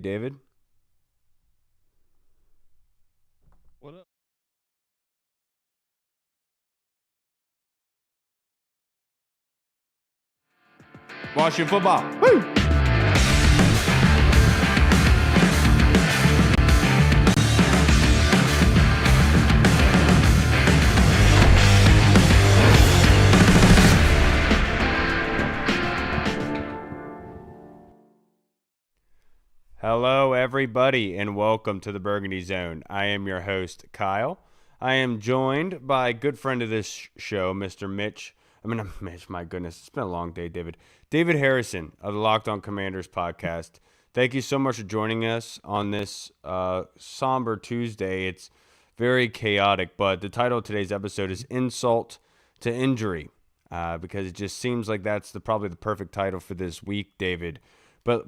David. What up? Watching football. Woo! Hello, everybody, and welcome to the Burgundy Zone. I am your host, Kyle. I am joined by a good friend of this show, Mr. Mitch. Mitch, my goodness, it's been a long day, David. David Harrison of the Locked On Commanders podcast. Thank you so much for joining us on this somber Tuesday. It's very chaotic, but the title of today's episode is Insult to Injury, because it just seems like that's probably the perfect title for this week, David. But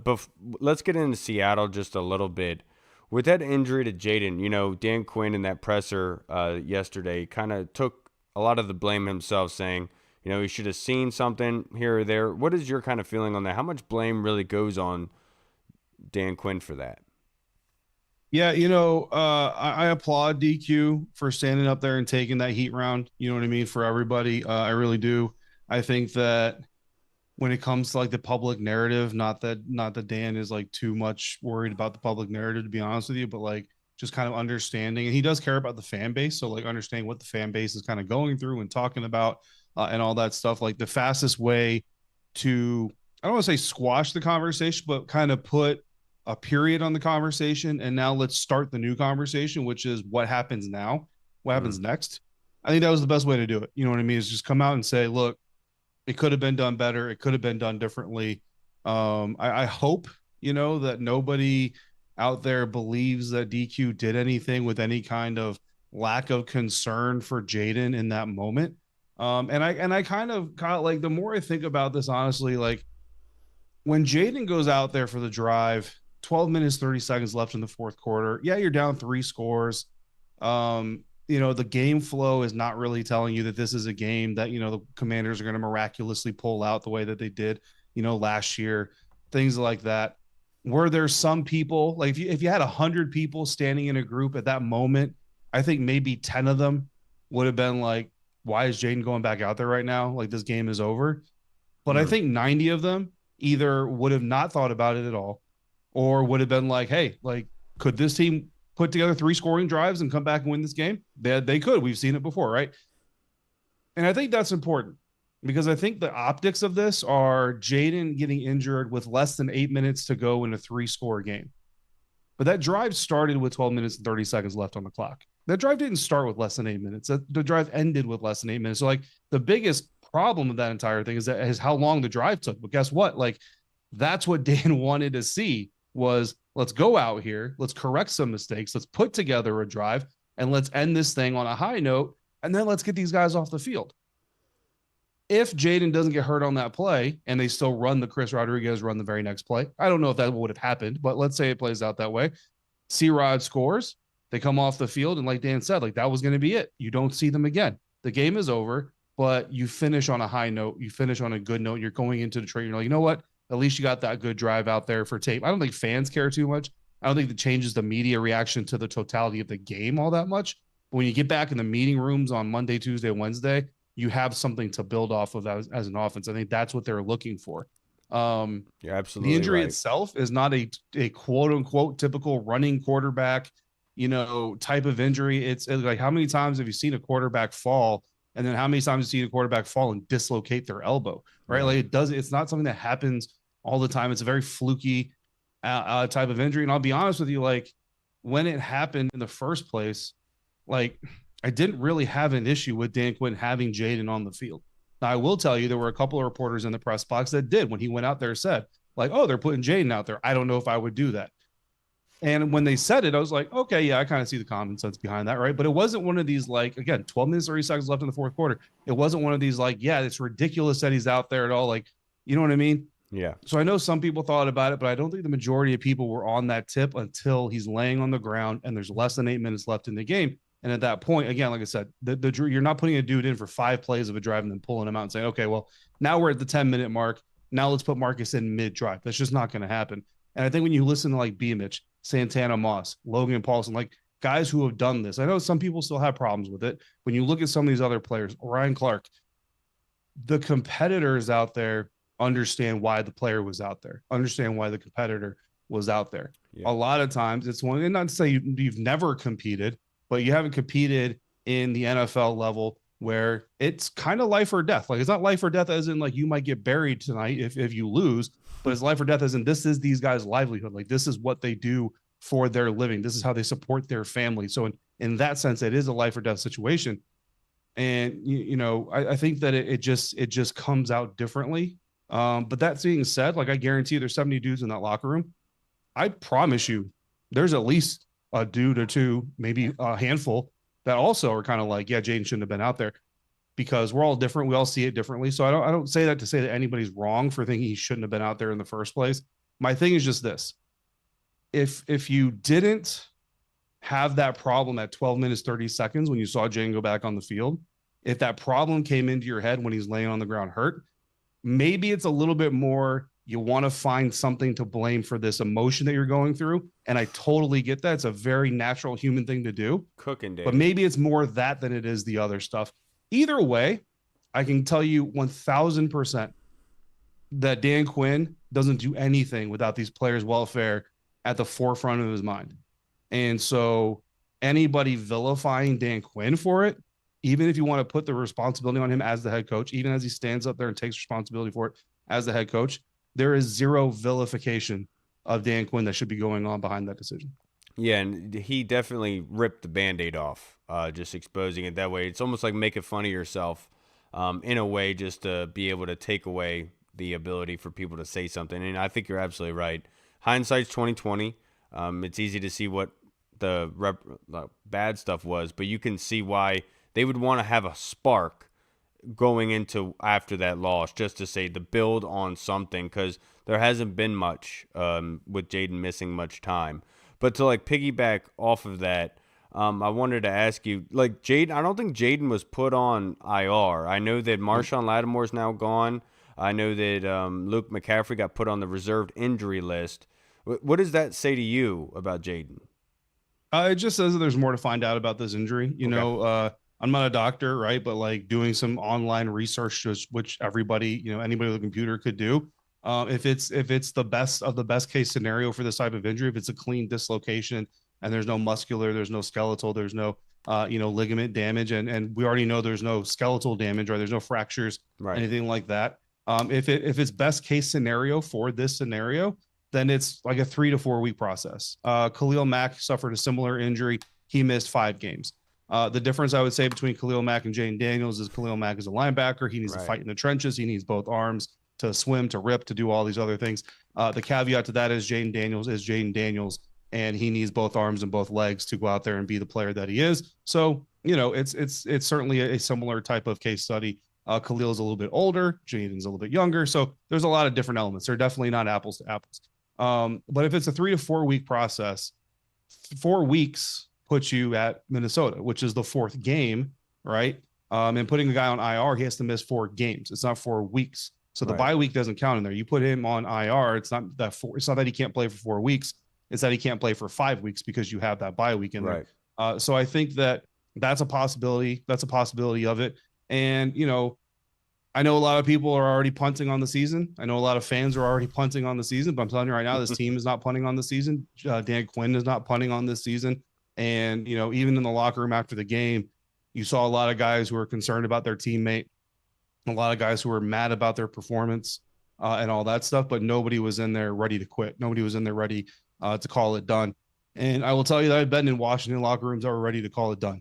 let's get into Seattle just a little bit. With that injury to Jaden, Dan Quinn in that presser yesterday kind of took a lot of the blame himself, saying, he should have seen something here or there. What is your kind of feeling on that? How much blame really goes on Dan Quinn for that? Yeah, I applaud DQ for standing up there and taking that heat round. You know what I mean? For everybody. I really do. I think that when it comes to like the public narrative, not that Dan is like too much worried about the public narrative, to be honest with you, but like just kind of understanding, and he does care about the fan base. So like understanding what the fan base is kind of going through and talking about and all that stuff. Like the fastest way to, I don't want to say squash the conversation, but kind of put a period on the conversation. And now let's start the new conversation, which is what happens now, what happens next. I think that was the best way to do it. You know what I mean? Is just come out and say, look, it could have been done better. It could have been done differently. I hope, that nobody out there believes that DQ did anything with any kind of lack of concern for Jaden in that moment. And I kind of like, the more I think about this, honestly, like when Jaden goes out there for the drive, 12 minutes, 30 seconds left in the fourth quarter. Yeah, you're down 3 scores. The game flow is not really telling you that this is a game that, the Commanders are going to miraculously pull out the way that they did, last year, things like that. Were there some people, like if you had 100 people standing in a group at that moment, I think maybe 10 of them would have been like, why is Jaden going back out there right now? Like this game is over. But I think 90 of them either would have not thought about it at all, or would have been like, hey, like, could this team put together 3 scoring drives and come back and win this game? They could. We've seen it before, right? And I think that's important because I think the optics of this are Jaden getting injured with less than 8 minutes to go in a 3-score game. But that drive started with 12 minutes and 30 seconds left on the clock. That drive didn't start with less than 8 minutes. The drive ended with less than 8 minutes. So like the biggest problem of that entire thing is how long the drive took. But guess what? Like that's what Dan wanted to see was, let's go out here, let's correct some mistakes, let's put together a drive, and let's end this thing on a high note, and then let's get these guys off the field. If Jaden doesn't get hurt on that play and they still run the Chris Rodriguez run the very next play, I don't know if that would have happened, but let's say it plays out that way. C-Rod scores, they come off the field, and like Dan said, like that was going to be it. You don't see them again. The game is over, but you finish on a high note, you finish on a good note, you're going into the trade, you're like, you know what? At least you got that good drive out there for tape. I don't think fans care too much. I don't think it changes the media reaction to the totality of the game all that much. But when you get back in the meeting rooms on Monday, Tuesday, Wednesday, you have something to build off of as an offense. I think that's what they're looking for. You're absolutely the injury right. itself is not a quote unquote typical running quarterback, type of injury. It's like, how many times have you seen a quarterback fall? And then how many times have you seen a quarterback fall and dislocate their elbow, right? Like it's not something that happens all the time. It's a very fluky type of injury. And I'll be honest with you, like when it happened in the first place, like I didn't really have an issue with Dan Quinn having Jaden on the field. Now I will tell you, there were a couple of reporters in the press box that did, when he went out there, said like, oh, they're putting Jaden out there. I don't know if I would do that. And when they said it, I was like, okay, yeah, I kind of see the common sense behind that, right? But it wasn't one of these, like, again, 12 minutes, 30 seconds left in the fourth quarter. It wasn't one of these, like, yeah, it's ridiculous that he's out there at all. Like, you know what I mean? Yeah. So I know some people thought about it, but I don't think the majority of people were on that tip until he's laying on the ground and there's less than 8 minutes left in the game. And at that point, again, like I said, you're not putting a dude in for 5 plays of a drive and then pulling him out and saying, okay, well, now we're at the 10-minute mark. Now let's put Marcus in mid-drive. That's just not going to happen. And I think when you listen to like Beamish, Santana Moss, Logan Paulson, like guys who have done this, I know some people still have problems with it. When you look at some of these other players, Ryan Clark, the competitors out there understand why the player was out there, understand why the competitor was out there. Yeah. A lot of times it's one, and not to say you've never competed, but you haven't competed in the NFL level where it's kind of life or death. Like it's not life or death as in like you might get buried tonight if you lose, but it's life or death as in this is these guys' livelihood. Like this is what they do for their living. This is how they support their family. So in that sense, it is a life or death situation. And I think that it just comes out differently. But that being said, like I guarantee there's 70 dudes in that locker room. I promise you, there's at least a dude or two, maybe a handful that also are kind of like, yeah, Jaden shouldn't have been out there because we're all different. We all see it differently. So I don't say that to say that anybody's wrong for thinking he shouldn't have been out there in the first place. My thing is just this: if you didn't have that problem at 12 minutes 30 seconds when you saw Jaden go back on the field, if that problem came into your head when he's laying on the ground hurt, maybe it's a little bit more you want to find something to blame for this emotion that you're going through. And I totally get that. It's a very natural human thing to do. Cooking, but maybe it's more that than it is the other stuff. Either way, I can tell you 1000% that Dan Quinn doesn't do anything without these players' welfare at the forefront of his mind. And so anybody vilifying Dan Quinn for it, even if you want to put the responsibility on him as the head coach, even as he stands up there and takes responsibility for it as the head coach, there is zero vilification of Dan Quinn that should be going on behind that decision. Yeah, and he definitely ripped the Band-Aid off, just exposing it that way. It's almost like making fun of yourself in a way just to be able to take away the ability for people to say something. And I think you're absolutely right. Hindsight's 2020. It's easy to see what the bad stuff was, but you can see why they would want to have a spark going into after that loss, just to say to build on something, because there hasn't been much with Jaden missing much time. But to like piggyback off of that, I wanted to ask you, like Jaden, I don't think Jaden was put on IR. I know that Marshawn Lattimore's now gone. I know that Luke McCaffrey got put on the reserved injury list. What does that say to you about Jaden? It just says that there's more to find out about this injury. I'm not a doctor, right? But like doing some online research, which everybody, anybody with a computer could do. If it's the best of the best case scenario for this type of injury, if it's a clean dislocation and there's no muscular, there's no skeletal, there's no ligament damage, and we already know there's no skeletal damage or there's no fractures, Right. anything like that. If it's best case scenario for this scenario, then it's like a 3 to 4 week process. Khalil Mack suffered a similar injury. He missed 5 games. The difference I would say between Khalil Mack and Jaden Daniels is Khalil Mack is a linebacker. He needs to fight in the trenches. He needs both arms to swim, to rip, to do all these other things. The caveat to that is Jaden Daniels, and he needs both arms and both legs to go out there and be the player that he is. So, it's certainly a similar type of case study. Khalil's a little bit older. Jaden's a little bit younger. So there's a lot of different elements. They're definitely not apples to apples. But if it's a 3 to 4 week process, 4 weeks puts you at Minnesota, which is the 4th game, right? And putting a guy on IR, he has to miss 4 games. It's not 4 weeks. So the bye week doesn't count in there. You put him on IR, it's not that he can't play for 4 weeks. It's that he can't play for 5 weeks because you have that bye week in there. So I think that's a possibility. That's a possibility of it. And, I know a lot of people are already punting on the season. I know a lot of fans are already punting on the season, but I'm telling you right now, this team is not punting on the season. Dan Quinn is not punting on this season. And, even in the locker room after the game, you saw a lot of guys who were concerned about their teammate, a lot of guys who were mad about their performance and all that stuff, but nobody was in there ready to quit. Nobody was in there ready to call it done. And I will tell you that I've been in Washington locker rooms that were ready to call it done.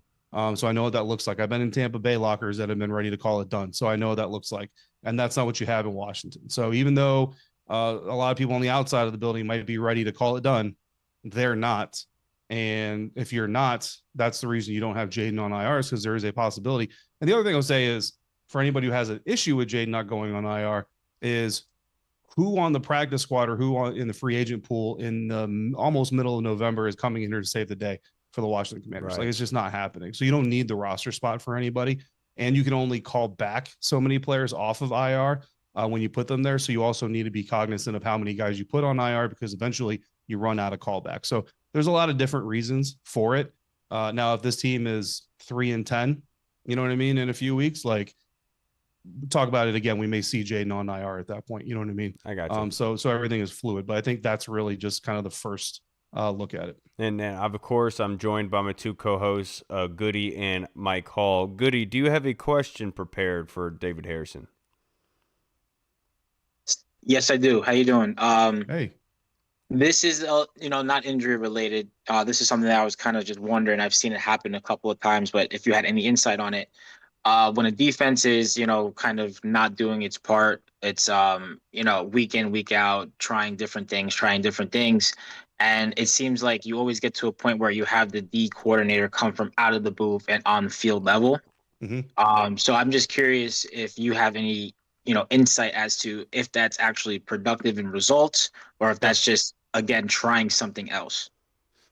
So I know what that looks like. I've been in Tampa Bay lockers that have been ready to call it done. So I know what that looks like. And that's not what you have in Washington. So even though a lot of people on the outside of the building might be ready to call it done, they're not. And if you're not, that's the reason you don't have Jaden on IRs, because there is a possibility. And the other thing I'll say is, for anybody who has an issue with Jaden not going on IR, is who on the practice squad or who in the free agent pool in the almost middle of November is coming in here to save the day for the Washington Commanders. Like, it's just not happening. So you don't need the roster spot for anybody, and you can only call back so many players off of IR. when you put them there. So you also need to be cognizant of how many guys you put on IR because eventually you run out of callback. So there's a lot of different reasons for it. Now, if this team is 3-10, you know what I mean, in a few weeks, like talk about it again. We may see Jaden on IR at that point. You know what I mean? I got you. So everything is fluid, but I think that's really just kind of the first look at it. And then, of course, I'm joined by my two co-hosts, Goody and Mike Hall. Goody, do you have a question prepared for David Harrison? Yes, I do. How you doing? Hey. This is not injury related. This is something that I was kind of just wondering. I've seen it happen a couple of times, but if you had any insight on it, when a defense is, kind of not doing its part, it's week in, week out, trying different things. And it seems like you always get to a point where you have the D coordinator come from out of the booth and on the field level. Mm-hmm. So I'm just curious if you have any, insight as to if that's actually productive in results or if that's just, again, trying something else.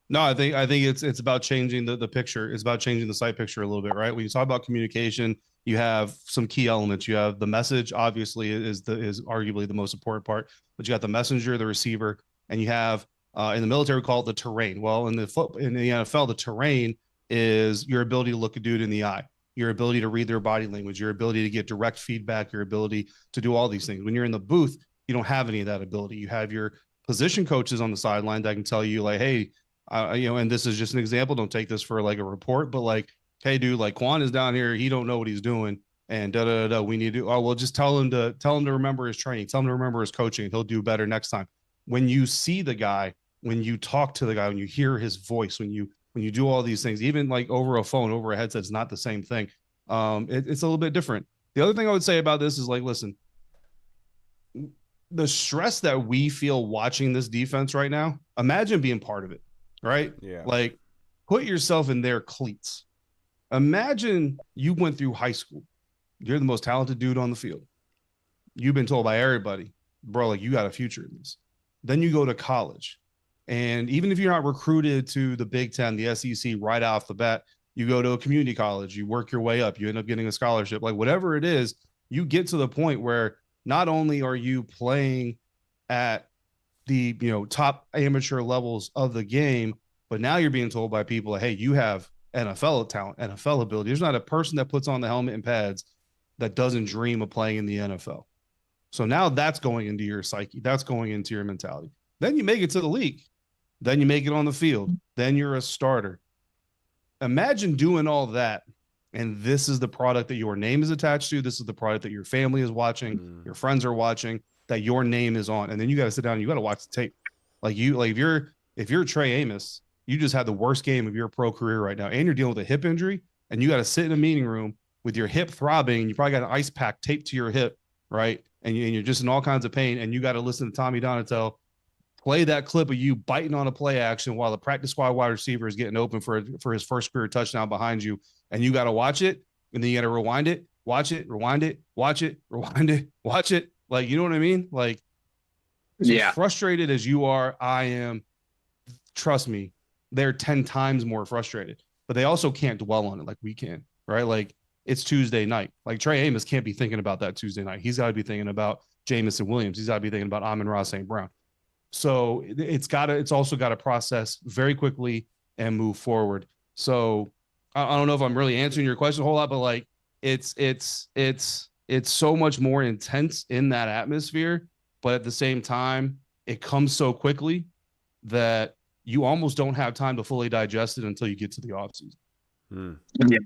No, I think it's about changing the picture. It's about changing the site picture a little bit, right? When you talk about communication, you have some key elements. You have the message, obviously, is arguably the most important part, but you got the messenger, the receiver, and you have in the military we call it the terrain. Well, in the NFL, the terrain is your ability to look a dude in the eye, your ability to read their body language, your ability to get direct feedback, your ability to do all these things. When you're in the booth, you don't have any of that ability. You have your position coaches on the sideline that can tell you like, hey, and this is just an example. Don't take this for like a report, but like, hey, dude, like Quan is down here. He don't know what he's doing. And we need to, well, just tell him to remember his training, tell him to remember his coaching. He'll do better next time. When you see the guy, when you talk to the guy, when you hear his voice, when you do all these things, even like over a phone, over a headset, it's not the same thing. It's a little bit different. The other thing I would say about this is like, listen, the stress that we feel watching this defense right now, imagine being part of it, right? Yeah. Like put yourself in their cleats. Imagine you went through high school. You're the most talented dude on the field. You've been told by everybody, bro, like you got a future in this. Then you go to college. And even if you're not recruited to the Big Ten, the SEC right off the bat, you go to a community college, you work your way up, you end up getting a scholarship, like whatever it is, you get to the point where not only are you playing at the top amateur levels of the game, but now you're being told by people, like, hey, you have NFL talent, NFL ability. There's not a person that puts on the helmet and pads that doesn't dream of playing in the NFL. So now that's going into your psyche. That's going into your mentality. Then you make it to the league. Then you make it on the field. Then you're a starter. Imagine doing all that, and this is the product that your name is attached to. This is the product that your family is watching, your friends are watching, that your name is on. And then you got to sit down and you got to watch the tape. If you're Trey Amos, you just had the worst game of your pro career right now, and you're dealing with a hip injury, and you got to sit in a meeting room with your hip throbbing, and you probably got an ice pack taped to your hip, right? And you're just in all kinds of pain, and you got to listen to Tommy Donatel play that clip of you biting on a play action while the practice squad wide receiver is getting open for his first career touchdown behind you, and you got to watch it, and then you got to rewind it, watch it, rewind it, watch it, rewind it, watch it. Like, you know what I mean? Like, yeah. Frustrated as you are, I am. Trust me, they're 10 times more frustrated, but they also can't dwell on it like we can, right? Like, it's Tuesday night. Like, Trey Amos can't be thinking about that Tuesday night. He's got to be thinking about Jamison Williams. He's got to be thinking about Amon-Ra St. Brown. So it's also got to process very quickly and move forward. So I don't know if I'm really answering your question a whole lot, but like it's so much more intense in that atmosphere, but at the same time, it comes so quickly that you almost don't have time to fully digest it until you get to the offseason. Yeah.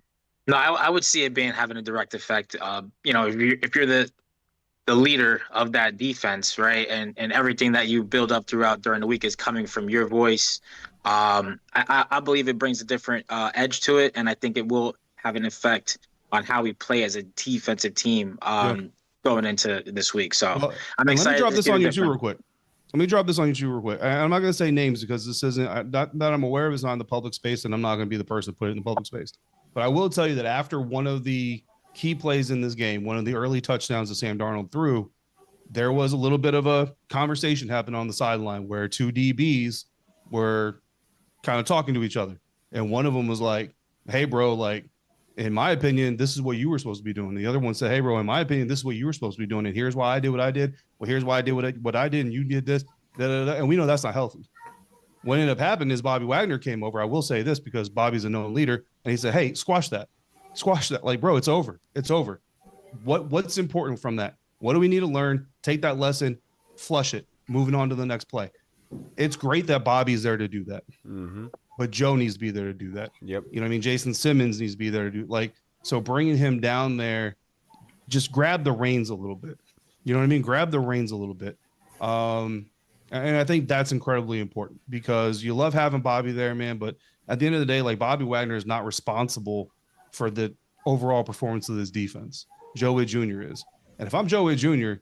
No, I would see it having a direct effect. If you're the leader of that defense, right? And everything that you build up during the week is coming from your voice. I believe it brings a different edge to it, and I think it will have an effect on how we play as a defensive team going into this week. So I'm excited. Let me drop this on you too real quick. I'm not going to say names because this isn't that I'm aware of. It's not in the public space, and I'm not going to be the person to put it in the public space. But I will tell you that after one of the key plays in this game, one of the early touchdowns that Sam Darnold threw, there was a little bit of a conversation happening on the sideline where two DBs were kind of talking to each other. And one of them was like, hey, bro, like, in my opinion, this is what you were supposed to be doing. The other one said, hey, bro, in my opinion, this is what you were supposed to be doing. And here's why I did what I did. Well, here's why I did what I did. And you did this. Da, da, da. And we know that's not healthy. What ended up happening is Bobby Wagner came over. I will say this because Bobby's a known leader. And he said, hey, squash that. Squash that. Like, bro, it's over. It's over. What's important from that? What do we need to learn? Take that lesson, flush it, moving on to the next play. It's great that Bobby's there to do that. Mm-hmm. But Joe needs to be there to do that. Yep. You know what I mean? Jason Simmons needs to be there to do like, so bringing him down there, just grab the reins a little bit. You know what I mean? Grab the reins a little bit. And I think that's incredibly important because you love having Bobby there, man. But at the end of the day, like Bobby Wagner is not responsible for the overall performance of this defense. Joe Witt Jr. is. And if I'm Joe Witt Jr.,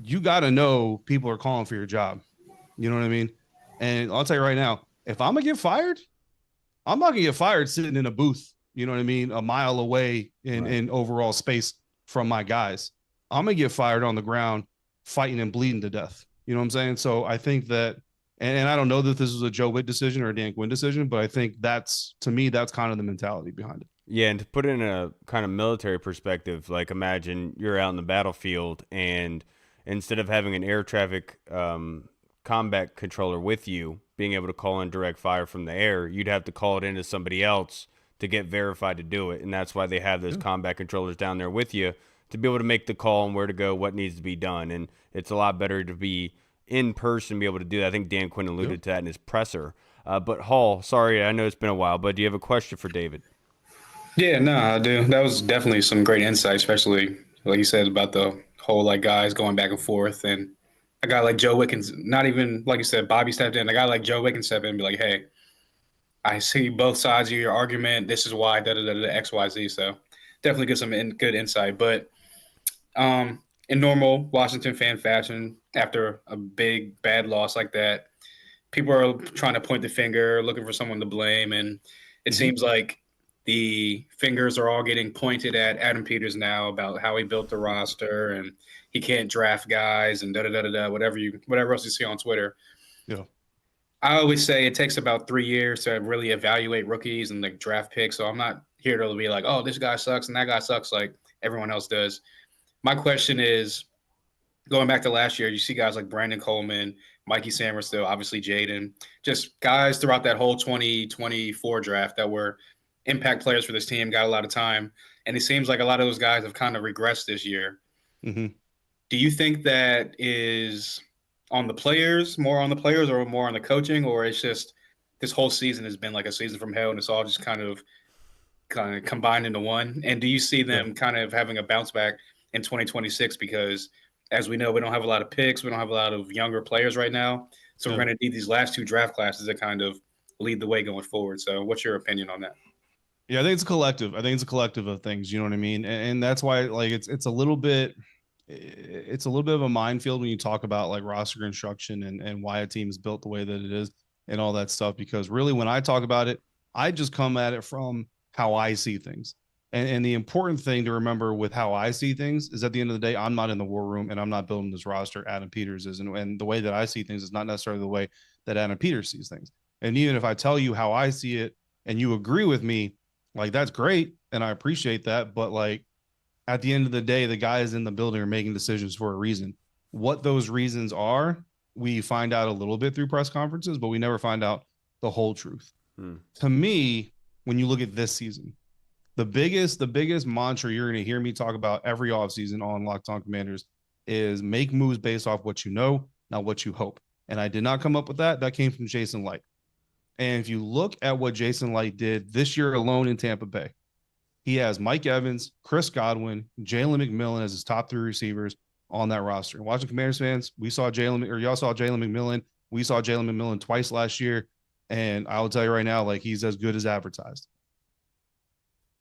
you got to know people are calling for your job. You know what I mean? And I'll tell you right now, if I'm going to get fired, I'm not going to get fired sitting in a booth, you know what I mean, a mile away in overall space from my guys. I'm going to get fired on the ground fighting and bleeding to death. You know what I'm saying? So I think that, and I don't know that this was a Joe Witt decision or a Dan Quinn decision, but I think that's, to me, that's kind of the mentality behind it. Yeah, and to put it in a kind of military perspective, like imagine you're out in the battlefield and instead of having an air traffic combat controller with you, being able to call in direct fire from the air, you'd have to call it into somebody else to get verified to do it. And that's why they have those combat controllers down there with you to be able to make the call on where to go, what needs to be done. And it's a lot better to be in person, be able to do that. I think Dan Quinn alluded to that in his presser. But Hall, sorry, I know it's been a while, but do you have a question for David? Yeah, no, I do. That was definitely some great insight, especially like you said about the whole like guys going back and forth, and a guy like Joe Wick, not even like you said, Bobby stepped in. A guy like Joe Wick can step in and be like, "Hey, I see both sides of your argument. This is why da da da da X Y Z." So definitely get some good insight. But in normal Washington fan fashion, after a big bad loss like that, people are trying to point the finger, looking for someone to blame, and it seems like the fingers are all getting pointed at Adam Peters now about how he built the roster and he can't draft guys and da da da da da whatever else you see on Twitter. Yeah. I always say it takes about 3 years to really evaluate rookies and like draft picks. So I'm not here to be like, oh, this guy sucks and that guy sucks like everyone else does. My question is, going back to last year, you see guys like Brandon Coleman, Mikey Samerstill, obviously Jaden, just guys throughout that whole 2024 draft that were impact players for this team, got a lot of time. And it seems like a lot of those guys have kind of regressed this year. Mm-hmm. Do you think that is on the players, more on the players or more on the coaching, or it's just this whole season has been like a season from hell and it's all just kind of combined into one? And do you see them kind of having a bounce back in 2026? Because as we know, we don't have a lot of picks. We don't have a lot of younger players right now. So we're going to need these last two draft classes to kind of lead the way going forward. So what's your opinion on that? Yeah, I think it's a collective. I think it's a collective of things. You know what I mean? And that's why, like, it's a little bit of a minefield when you talk about like roster construction and why a team is built the way that it is and all that stuff. Because really, when I talk about it, I just come at it from how I see things. And the important thing to remember with how I see things is at the end of the day, I'm not in the war room and I'm not building this roster. Adam Peters is, and the way that I see things is not necessarily the way that Adam Peters sees things. And even if I tell you how I see it and you agree with me, like, that's great. And I appreciate that. But like, at the end of the day, the guys in the building are making decisions for a reason. What those reasons are, we find out a little bit through press conferences, but we never find out the whole truth. To me, when you look at this season, the biggest mantra you're going to hear me talk about every offseason on Locked On Commanders is make moves based off what you know, not what you hope. And I did not come up with that. That came from Jason Light. And if you look at what Jason Light did this year alone in Tampa Bay, he has Mike Evans, Chris Godwin, Jalen McMillan as his top three receivers on that roster. And watching Commanders fans, y'all saw Jalen McMillan. We saw Jalen McMillan twice last year. And I will tell you right now, like, he's as good as advertised.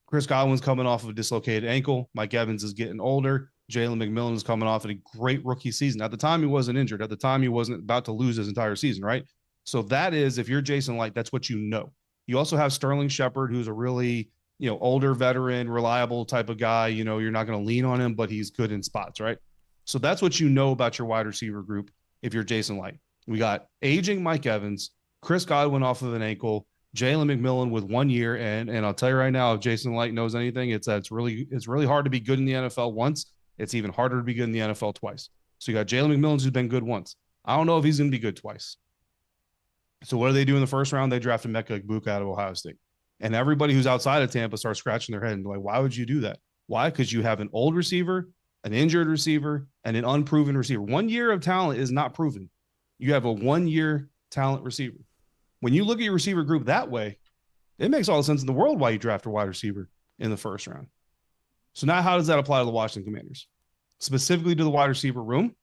Chris Godwin's coming off of a dislocated ankle. Mike Evans is getting older. Jalen McMillan is coming off of a great rookie season. At the time, he wasn't injured. At the time, he wasn't about to lose his entire season, right? So that is, if you're Jason Light, that's what you know. You also have Sterling Shepard, who's a really, older veteran, reliable type of guy. You're not going to lean on him, but he's good in spots, right? So that's what you know about your wide receiver group if you're Jason Light. We got aging Mike Evans, Chris Godwin off of an ankle, Jalen McMillan with 1 year, and I'll tell you right now, if Jason Light knows anything, it's that it's really hard to be good in the NFL once. It's even harder to be good in the NFL twice. So you got Jalen McMillan who's been good once. I don't know if he's going to be good twice. So what do they do in the first round? They drafted Mecca Egbuka out of Ohio State. And everybody who's outside of Tampa starts scratching their head and like, why would you do that? Why? Because you have an old receiver, an injured receiver, and an unproven receiver. 1 year of talent is not proven. You have a 1 year talent receiver. When you look at your receiver group that way, it makes all the sense in the world why you draft a wide receiver in the first round. So now how does that apply to the Washington Commanders? Specifically to the wide receiver room,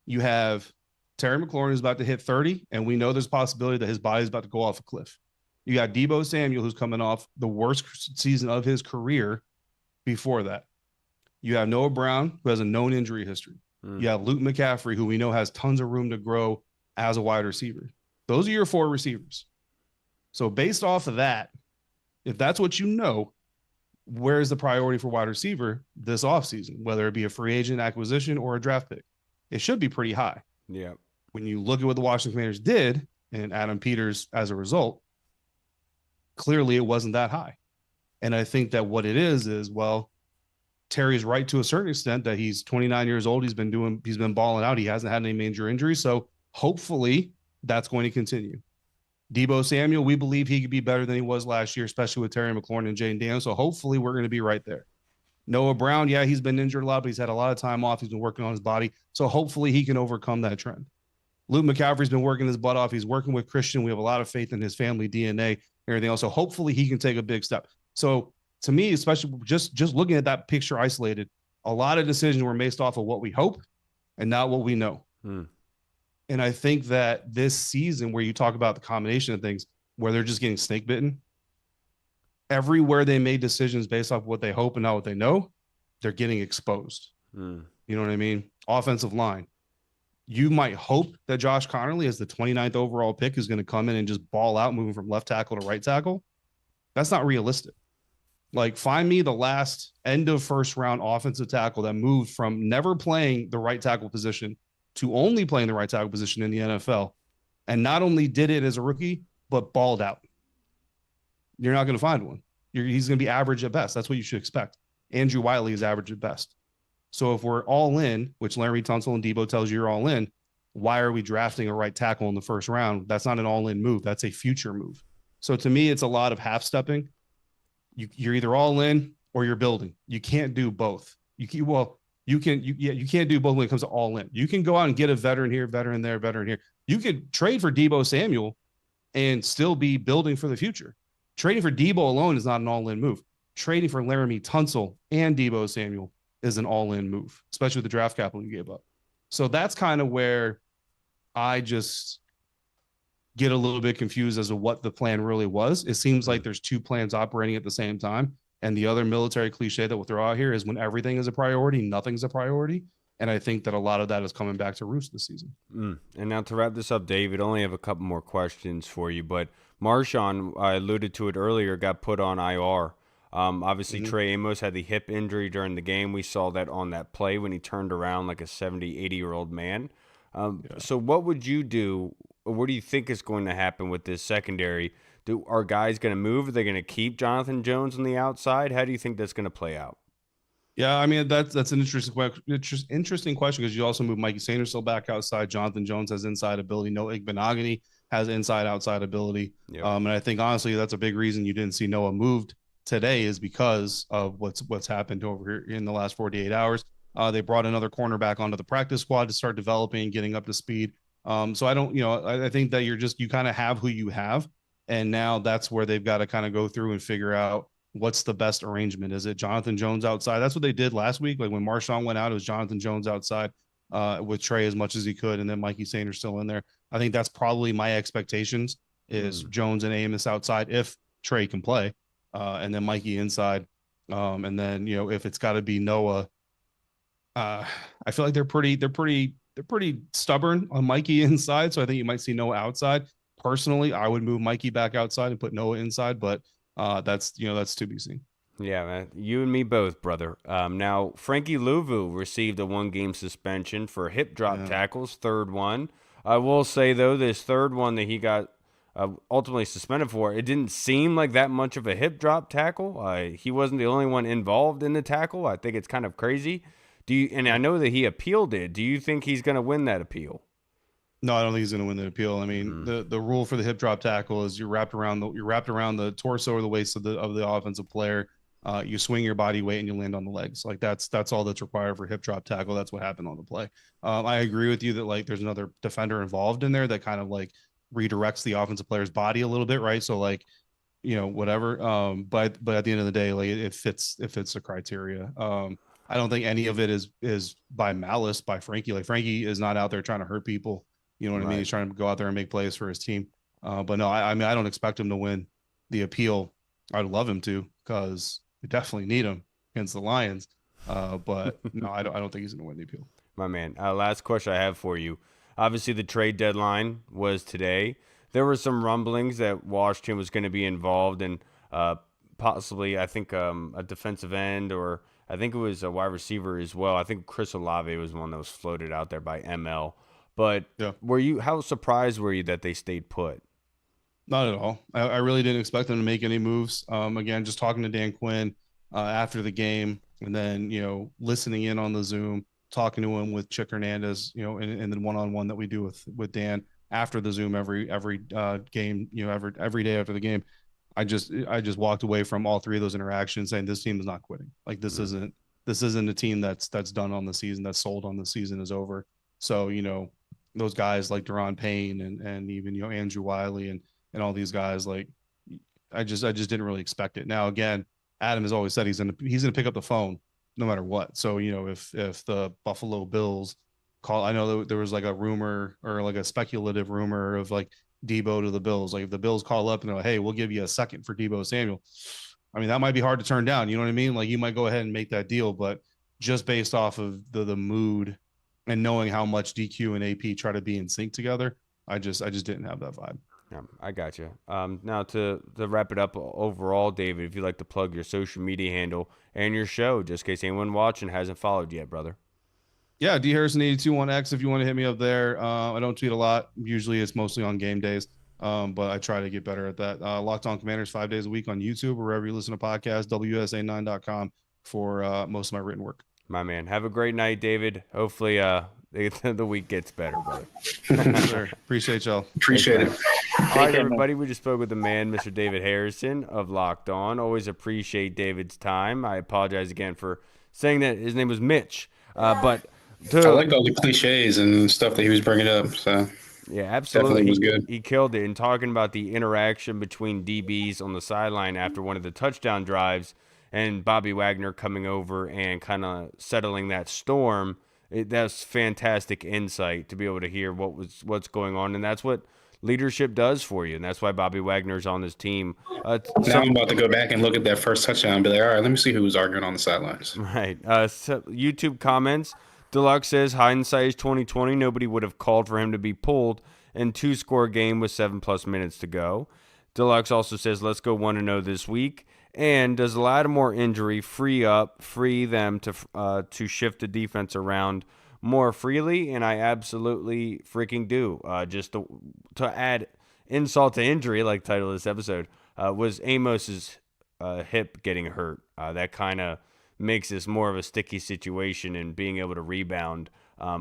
you have Terry McLaurin who's about to hit 30, and we know there's a possibility that his body's about to go off a cliff. You got Deebo Samuel, who's coming off the worst season of his career before that. You have Noah Brown, who has a known injury history. You have Luke McCaffrey, who we know has tons of room to grow as a wide receiver. Those are your 4 receivers. So based off of that, if that's what you know, where's the priority for wide receiver this offseason, whether it be a free agent acquisition or a draft pick? It should be pretty high. Yeah. When you look at what the Washington Commanders did and Adam Peters as a result, clearly it wasn't that high. And I think that what it is, well, Terry's right to a certain extent that he's 29 years old. He's been balling out. He hasn't had any major injuries. So hopefully that's going to continue. Deebo Samuel, we believe he could be better than he was last year, especially with Terry McLaurin and Jane Daniels. So hopefully we're going to be right there. Noah Brown, yeah, he's been injured a lot, but he's had a lot of time off. He's been working on his body. So hopefully he can overcome that trend. Luke McCaffrey's been working his butt off. He's working with Christian. We have a lot of faith in his family DNA and everything else. So hopefully he can take a big step. So to me, especially just looking at that picture isolated, a lot of decisions were based off of what we hope and not what we know. And I think that this season where you talk about the combination of things where they're just getting snake bitten, everywhere they made decisions based off what they hope and not what they know, they're getting exposed. You know what I mean? Offensive line. You might hope that Josh Connerly as the 29th overall pick is going to come in and just ball out moving from left tackle to right tackle. That's not realistic. Like, find me the last end of first round offensive tackle that moved from never playing the right tackle position to only playing the right tackle position in the NFL, and not only did it as a rookie, but balled out. You're not going to find one. He's going to be average at best. That's what you should expect. Andrew Wiley is average at best. So if we're all in, which Laremy Tunsil and Deebo tells you you're all in, why are we drafting a right tackle in the first round? That's not an all-in move. That's a future move. So to me, it's a lot of half-stepping. You're either all in or you're building. You can't do both. You can't do both when it comes to all in. You can go out and get a veteran here, veteran there, veteran here. You could trade for Deebo Samuel and still be building for the future. Trading for Deebo alone is not an all-in move. Trading for Laremy Tunsil and Deebo Samuel is an all-in move, especially with the draft capital you gave up. So that's kind of where I just get a little bit confused as to what the plan really was. It seems like there's 2 plans operating at the same time. And the other military cliche that we'll throw out here is when everything is a priority, nothing's a priority. And I think that a lot of that is coming back to roost this season. And now to wrap this up, David, only have a couple more questions for you. But Marshawn, I alluded to it earlier, got put on IR. Obviously, Trey Amos had the hip injury during the game. We saw that on that play when he turned around like a 70, 80-year-old man. So what would you do? What do you think is going to happen with this secondary? Are guys going to move? Are they going to keep Jonathan Jones on the outside? How do you think that's going to play out? Yeah, I mean, that's an interesting question because you also move Mikey Sanderson back outside. Jonathan Jones has inside ability. Noah Igbenogany has inside-outside ability. Yep. And I think, honestly, that's a big reason you didn't see Noah moved today is because of what's happened over here in the last 48 hours. They brought another cornerback onto the practice squad to start developing and getting up to speed. So I think that you kind of have who you have. And now that's where they've got to kind of go through and figure out what's the best arrangement. Is it Jonathan Jones outside? That's what they did last week. Like when Marshawn went out, it was Jonathan Jones outside with Trey as much as he could. And then Mikey Sanders still in there. I think that's probably my expectations is Jones and Amos outside if Trey can play. And then Mikey inside. And then, if it's got to be Noah, I feel like they're pretty stubborn on Mikey inside. So I think you might see Noah outside. Personally, I would move Mikey back outside and put Noah inside, but that's to be seen. Yeah, man. You and me both, brother. Now, Frankie Louvu received a 1-game suspension for hip drop tackles, third one. I will say, though, this third one that he got ultimately suspended for. It didn't seem like that much of a hip drop tackle. He wasn't the only one involved in the tackle. I think it's kind of crazy. And I know that he appealed it. Do you think he's going to win that appeal? No, I don't think he's going to win the appeal. I mean, the rule for the hip drop tackle is you're wrapped around the torso or the waist of the offensive player. You swing your body weight and you land on the legs. Like that's all that's required for hip drop tackle. That's what happened on the play. I agree with you that like there's another defender involved in there that kind of like redirects the offensive player's body a little bit, right? So like, whatever. But at the end of the day, like it fits the criteria. I don't think any of it is by malice by Frankie. Like Frankie is not out there trying to hurt people. You know what I mean? He's trying to go out there and make plays for his team. But no, I mean I don't expect him to win the appeal. I'd love him to because we definitely need him against the Lions. But no, I don't think he's going to win the appeal. My man. Last question I have for you. Obviously, the trade deadline was today. There were some rumblings that Washington was going to be involved in possibly, I think, a defensive end, or I think it was a wide receiver as well. I think Chris Olave was one that was floated out there by ML. But how surprised were you that they stayed put? Not at all. I really didn't expect them to make any moves. Again, just talking to Dan Quinn after the game, and then listening in on the Zoom, talking to him with Chick Hernandez, and then one-on-one that we do with Dan after the Zoom every game, every day after the game. I just walked away from all three of those interactions saying this team is not quitting. Like this isn't a team that's done on the season, that's sold on the season is over. So those guys like Deron Payne and even Andrew Wiley and all these guys, like I just didn't really expect it. Now again, Adam has always said he's gonna pick up the phone no matter what. So if the Buffalo Bills call, I know there was like a rumor or like a speculative rumor of like Debo to the Bills. Like if the Bills call up and they're like, hey, we'll give you a second for Debo Samuel. I mean, that might be hard to turn down. You know what I mean? Like you might go ahead and make that deal, but just based off of the mood and knowing how much DQ and AP try to be in sync together, I just didn't have that vibe. Yeah, I got you. Now to wrap it up overall, David, if you'd like to plug your social media handle and your show, just in case anyone watching hasn't followed yet, brother. Yeah, D Harrison 82 on X if you want to hit me up there. I don't tweet a lot. Usually it's mostly on game days, but I try to get better at that. Locked On Commanders 5 days a week on YouTube or wherever you listen to podcasts, WSA9.com for most of my written work. My man. Have a great night, David. Hopefully the week gets better, brother. Sure. Appreciate y'all. Appreciate it. All right, everybody. We just spoke with the man, Mr. David Harrison of Locked On. Always appreciate David's time. I apologize again for saying that his name was Mitch. But I liked all the cliches and stuff that he was bringing up. So yeah, absolutely. Definitely was good. He killed it. And talking about the interaction between DBs on the sideline after one of the touchdown drives and Bobby Wagner coming over and kind of settling that storm, that's fantastic insight to be able to hear what's going on. And that's what leadership does for you. And that's why Bobby Wagner's on this team. Now I'm about to go back and look at that first touchdown and be like, all right, let me see who was arguing on the sidelines. Right. So YouTube comments. Deluxe says, hindsight is 2020. Nobody would have called for him to be pulled in 2-score game with 7+ minutes to go. Deluxe also says, let's go 1-0 this week. And does the Lattimore injury free them to shift the defense around more freely? And I absolutely freaking do. Just to add insult to injury, like the title of this episode, was Amos's hip getting hurt. That kind of makes this more of a sticky situation and being able to rebound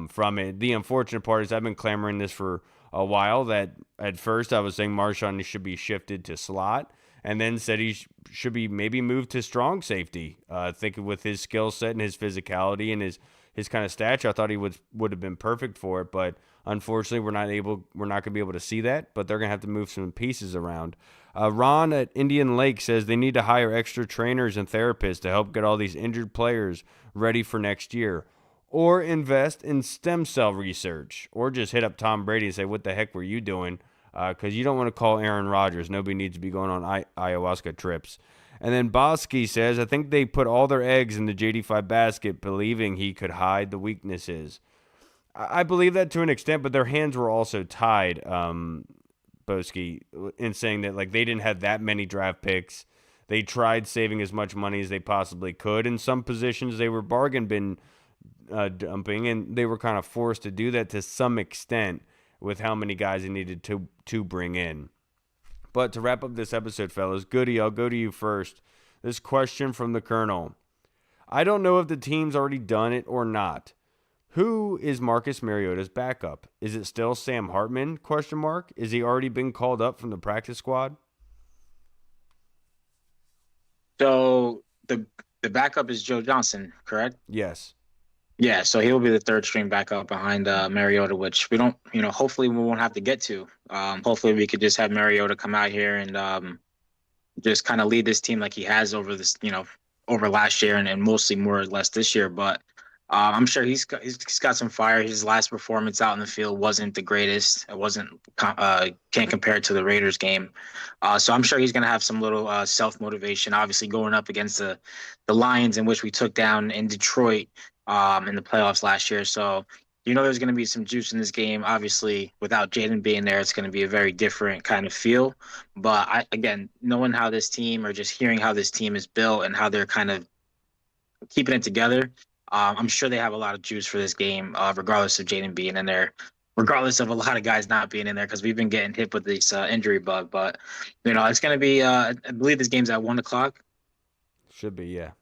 from it. The unfortunate part is I've been clamoring this for a while, that at first I was saying Marshawn should be shifted to slot, and then said he should be maybe moved to strong safety. Thinking with his skill set and his physicality and his kind of stature, I thought he would have been perfect for it. But unfortunately, we're not going to be able to see that. But they're going to have to move some pieces around. Ron at Indian Lake says they need to hire extra trainers and therapists to help get all these injured players ready for next year, or invest in stem cell research, or just hit up Tom Brady and say, what the heck were you doing? Because you don't want to call Aaron Rodgers. Nobody needs to be going on ayahuasca trips. And then Bosky says, I think they put all their eggs in the JD5 basket, believing he could hide the weaknesses. I believe that to an extent, but their hands were also tied, Bosky, in saying that like they didn't have that many draft picks. They tried saving as much money as they possibly could. In some positions, they were bargain bin dumping, and they were kind of forced to do that to some extent with how many guys they needed to bring in. But to wrap up this episode, fellas, Goody, I'll go to you first. This question from the Colonel. I don't know if the team's already done it or not. Who is Marcus Mariota's backup? Is it still Sam Hartman? ? Is he already been called up from the practice squad? So the backup is Joe Johnson, correct? Yes. Yeah, so he'll be the third string backup behind Mariota, which we don't, hopefully we won't have to get to. Hopefully we could just have Mariota come out here and just kind of lead this team like he has over this, over last year and mostly more or less this year. But I'm sure he's got some fire. His last performance out in the field wasn't the greatest. It wasn't can't compare it to the Raiders game. So I'm sure he's going to have some little self motivation. Obviously, going up against the Lions, in which we took down in Detroit in the playoffs last year. So there's going to be some juice in this game. Obviously, without Jaden being there, it's going to be a very different kind of feel. But again, knowing how this team, or just hearing how this team is built and how they're kind of keeping it together, I'm sure they have a lot of juice for this game, regardless of Jaden being in there, regardless of a lot of guys not being in there, because we've been getting hit with this injury bug. But, it's going to be, I believe this game's at 1 o'clock. Should be, yeah.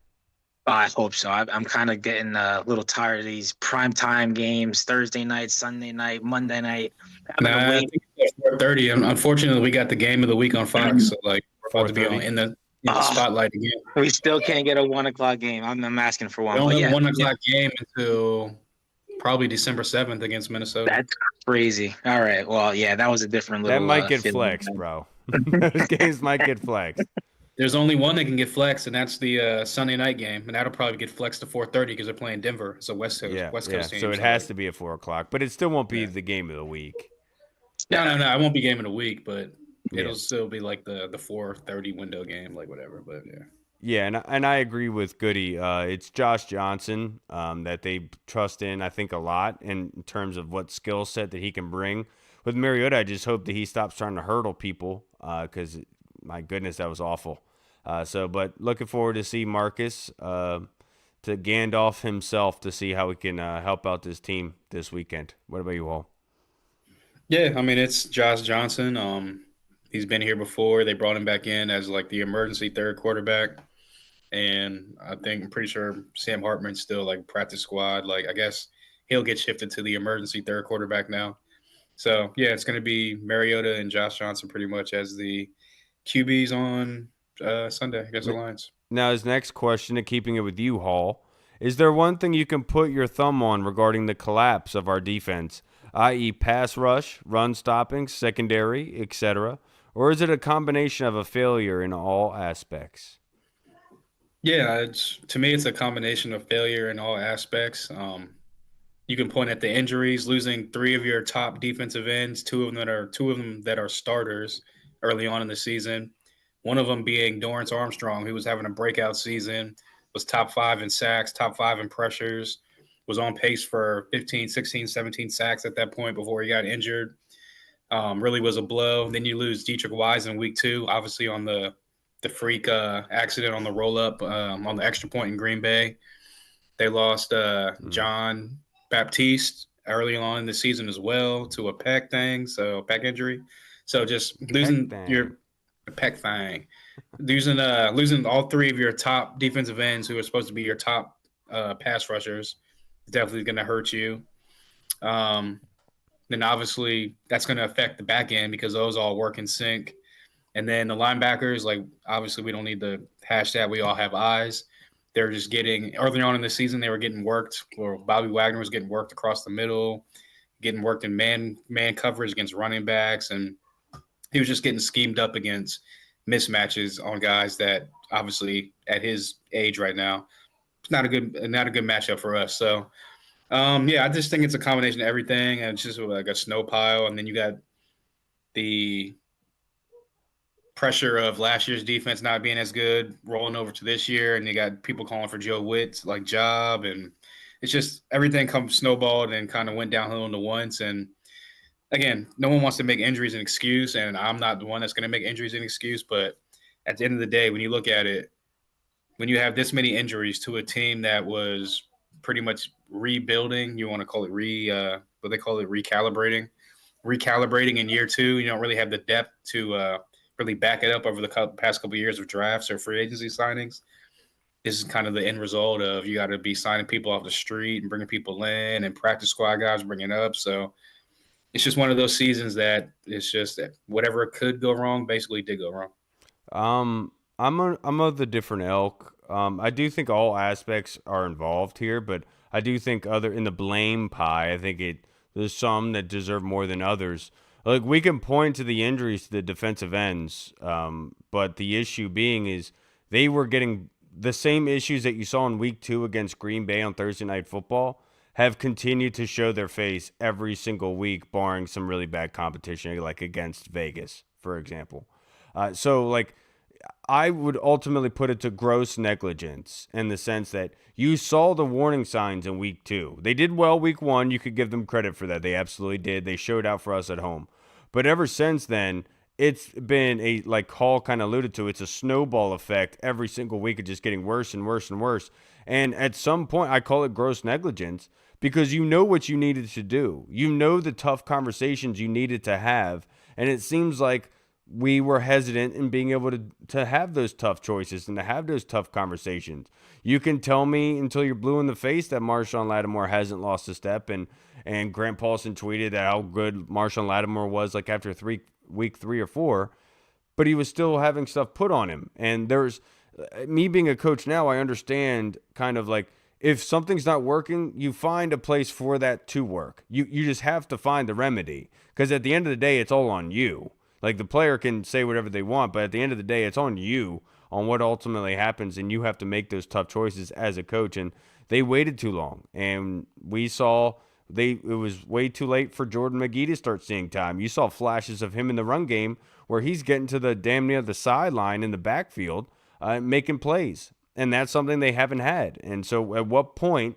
I hope so. I'm kind of getting a little tired of these primetime games, Thursday night, Sunday night, Monday night. I think it's 4:30. Unfortunately, we got the game of the week on Fox, so we're about to be in the spotlight again. We still can't get a 1 o'clock game. I'm asking for one. We don't have a 1 o'clock game until probably December 7th against Minnesota. That's crazy. All right. Well, yeah, that was a different little. That might get flexed, bro. Those games might get flexed. There's only one that can get flexed, and that's the Sunday night game, and that'll probably get flexed to 4:30 because they're playing Denver. It's a West Coast team. So it has to be at 4 o'clock, but it still won't be the game of the week. No. It won't be game of the week, but it'll still be like the 4:30 window game, like whatever. But yeah. Yeah, and I agree with Goody. It's Josh Johnson that they trust in, I think, a lot in terms of what skill set that he can bring. With Mariota, I just hope that he stops trying to hurdle people because, my goodness, that was awful. But looking forward to see Marcus, to Gandalf himself, to see how he can help out this team this weekend. What about you all? Yeah, I mean, it's Josh Johnson. He's been here before. They brought him back in as like the emergency third quarterback. And I'm pretty sure Sam Hartman's still like practice squad. Like, I guess he'll get shifted to the emergency third quarterback now. So, yeah, it's going to be Mariota and Josh Johnson pretty much as the QBs on Sunday against the Lions. Now, his next question, and keeping it with you, Hall, is there one thing you can put your thumb on regarding the collapse of our defense, i.e. pass rush, run stopping, secondary, etc., or is it a combination of a failure in all aspects? Yeah, to me, it's a combination of failure in all aspects. You can point at the injuries, losing 3 of your top defensive ends, two of them that are starters early on in the season. One of them being Dorrance Armstrong, who was having a breakout season, was top 5 in sacks, top 5 in pressures, was on pace for 15, 16, 17 sacks at that point before he got injured. Really was a blow. Then you lose Dietrich Wise in week 2, obviously on the freak accident on the roll-up on the extra point in Green Bay. They lost John Baptiste early on in the season as well to a pec injury. So just losing your pec thing, losing all 3 of your top defensive ends who are supposed to be your top pass rushers is definitely going to hurt you. Then obviously that's going to affect the back end because those all work in sync. And then the linebackers, like obviously we don't need to hash that. We all have eyes. They're just getting early on in the season, they were getting worked, or Bobby Wagner was getting worked across the middle, getting worked in man coverage against running backs. And he was just getting schemed up against mismatches on guys that obviously at his age right now, it's not a good matchup for us. So I just think it's a combination of everything. And it's just like a snow pile. And then you got the pressure of last year's defense not being as good rolling over to this year, and you got people calling for Joe Witt like job, and it's just everything snowballed and kind of went downhill into once. And again, no one wants to make injuries an excuse, and I'm not the one that's going to make injuries an excuse, but at the end of the day, when you look at it, when you have this many injuries to a team that was pretty much rebuilding, you want to call it recalibrating in year 2, you don't really have the depth to really back it up over the past couple of years of drafts or free agency signings. This is kind of the end result of you got to be signing people off the street and bringing people in, and practice squad guys bringing up. So it's just one of those seasons that it's just that whatever could go wrong basically did go wrong. I'm of the different ilk. I do think all aspects are involved here, but I do think other in the blame pie, I think there's some that deserve more than others. Like we can point to the injuries to the defensive ends, but the issue being is they were getting the same issues that you saw in week 2 against Green Bay on Thursday Night Football have continued to show their face every single week, barring some really bad competition, like against Vegas, for example. So like I would ultimately put it to gross negligence in the sense that you saw the warning signs in week 2. They did well week 1. You could give them credit for that. They absolutely did. They showed out for us at home. But ever since then, it's been a, like Hall kind of alluded to, it's a snowball effect every single week of just getting worse and worse and worse. And at some point, I call it gross negligence because you know what you needed to do. You know the tough conversations you needed to have. And it seems like we were hesitant in being able to have those tough choices and to have those tough conversations. You can tell me until you're blue in the face that Marshawn Lattimore hasn't lost a step, and Grant Paulson tweeted that how good Marshawn Lattimore was like after week 3 or 4, but he was still having stuff put on him. And there's me being a coach now, I understand kind of like if something's not working, you find a place for that to work. You just have to find the remedy because at the end of the day, it's all on you. Like the player can say whatever they want, but at the end of the day, it's on you on what ultimately happens, and you have to make those tough choices as a coach. And they waited too long, and we saw it was way too late for Jordan McGee to start seeing time. You saw flashes of him in the run game where he's getting to the damn near the sideline in the backfield, making plays, and that's something they haven't had. And so, at what point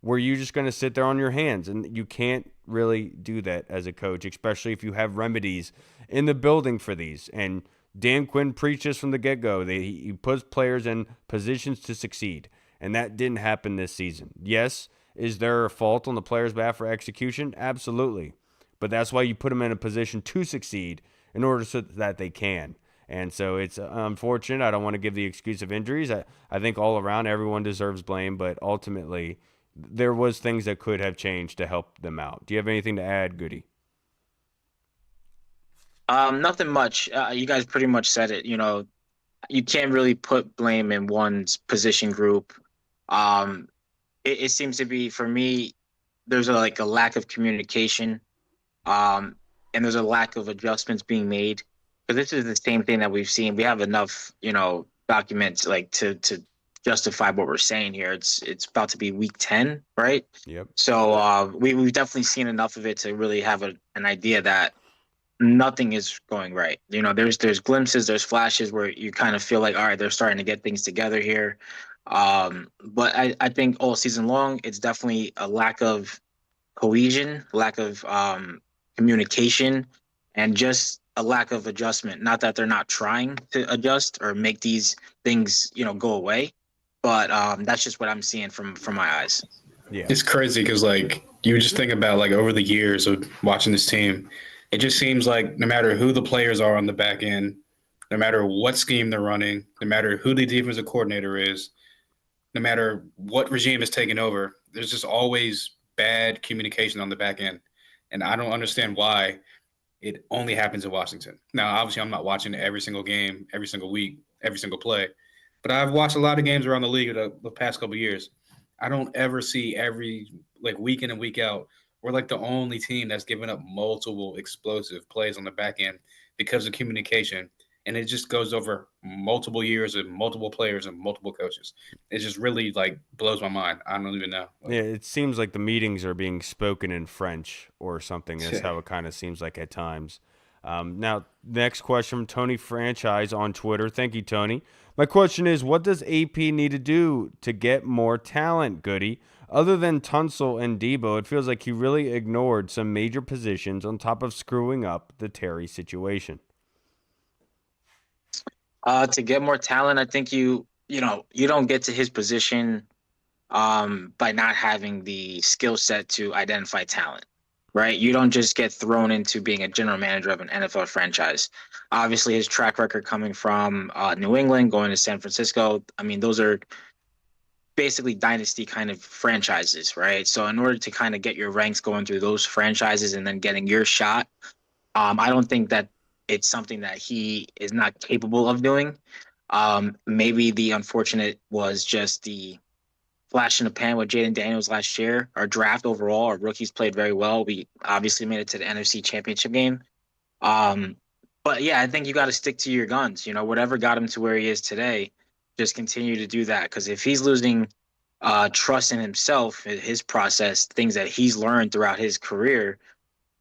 were you just going to sit there on your hands? And you can't really do that as a coach, especially if you have remedies in the building for these. And Dan Quinn preached this from the get-go. He puts players in positions to succeed, and that didn't happen this season. Yes, is there a fault on the player's behalf for execution? Absolutely. But that's why you put them in a position to succeed in order so that they can. And so it's unfortunate. I don't want to give the excuse of injuries. I think all around everyone deserves blame, but ultimately there was things that could have changed to help them out. Do you have anything to add, Goody? Nothing much. You guys pretty much said it. You know, you can't really put blame in one's position group. It seems to be, for me, there's a lack of communication, and there's a lack of adjustments being made. Because this is the same thing that we've seen. We have enough, documents to justify what we're saying here. It's about to be week 10, right? Yep. So we've definitely seen enough of it to really have an idea that nothing is going right. There's glimpses, there's flashes where you kind of feel like, all right, they're starting to get things together here. But I think all season long, it's definitely a lack of cohesion, lack of communication, and just a lack of adjustment. Not that they're not trying to adjust or make these things, go away, but that's just what I'm seeing from my eyes. Yeah, it's crazy because you just think about over the years of watching this team, it just seems like no matter who the players are on the back end, no matter what scheme they're running, no matter who the defensive coordinator is, no matter what regime is taking over, there's just always bad communication on the back end. And I don't understand why it only happens in Washington. Now, obviously, I'm not watching every single game, every single week, every single play, but I've watched a lot of games around the league the past couple of years. I don't ever see every week in and week out. We're the only team that's given up multiple explosive plays on the back end because of communication. And it just goes over multiple years and multiple players and multiple coaches. It just really blows my mind. I don't even know. Yeah, it seems like the meetings are being spoken in French or something. That's how it kind of seems like at times. Now, next question from Tony Franchise on Twitter. Thank you, Tony. My question is, what does AP need to do to get more talent, Goody? Other than Tunsil and Debo, it feels like he really ignored some major positions on top of screwing up the Terry situation. To get more talent, I think you don't get to his position by not having the skill set to identify talent. right? You don't just get thrown into being a general manager of an NFL franchise. Obviously, his track record coming from New England, going to San Francisco, I mean, those are basically dynasty kind of franchises, right? So in order to kind of get your ranks going through those franchises and then getting your shot, I don't think that it's something that he is not capable of doing. Maybe the unfortunate was just the flash in the pan with Jaden Daniels last year. Our draft overall, our rookies played very well. We obviously made it to the NFC Championship game. Um, but yeah, I think you got to stick to your guns. You know, whatever got him to where he is today, just continue to do that. Because if he's losing trust in himself, his process, things that he's learned throughout his career,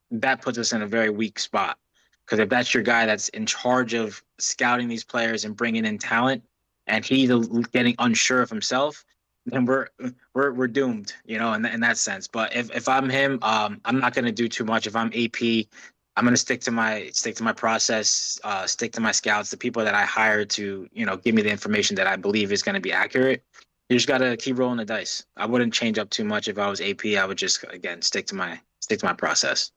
that puts us in a very weak spot. Because if that's your guy that's in charge of scouting these players and bringing in talent, and he's getting unsure of himself, then we're doomed, you know, in that sense. But if I'm him, I'm not gonna do too much. If I'm AP, I'm gonna stick to my process, stick to my scouts, the people that I hire to, you know, give me the information that I believe is gonna be accurate. You just gotta keep rolling the dice. I wouldn't change up too much if I was AP. I would just again stick to my process.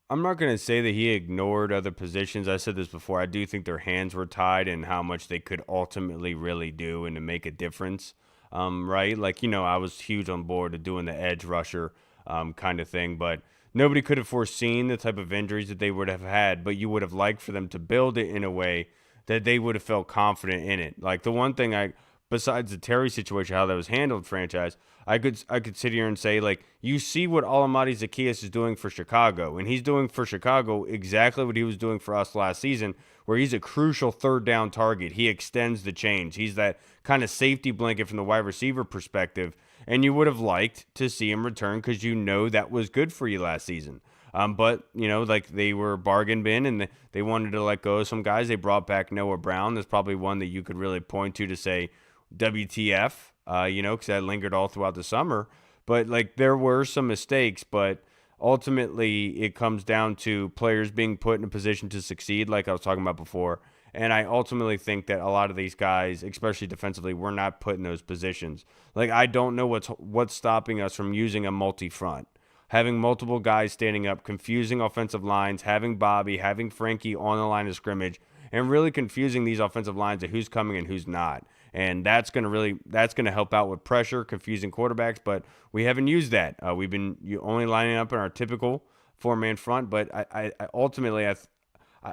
I'm not going to say that he ignored other positions. I said this before. I do think their hands were tied and how much they could ultimately really do and to make a difference. Right? Like, you know, I was huge on board of doing the edge rusher kind of thing, but nobody could have foreseen the type of injuries that they would have had, but you would have liked for them to build it in a way that they would have felt confident in it. Like the one thing besides the Terry situation, how that was handled, franchise, I could sit here and say, like, you see what Alamati Zacchaeus is doing for Chicago, and he's doing for Chicago exactly what he was doing for us last season, where he's a crucial third down target. He extends the chains. He's that kind of safety blanket from the wide receiver perspective, and you would have liked to see him return because you know that was good for you last season. But you know, like they were bargain bin, and they wanted to let go of some guys. They brought back Noah Brown. There's probably one that you could really point to say, WTF, you know, because that lingered all throughout the summer. But like there were some mistakes, but ultimately it comes down to players being put in a position to succeed, like I was talking about before. And I ultimately think that a lot of these guys, especially defensively, were not put in those positions. Like I don't know what's stopping us from using a multi-front, having multiple guys standing up, confusing offensive lines, having Bobby, having Frankie on the line of scrimmage, and really confusing these offensive lines of who's coming and who's not. And that's going to help out with pressure, confusing quarterbacks. But we haven't used that. We've been only lining up in our typical 4-man front. But I ultimately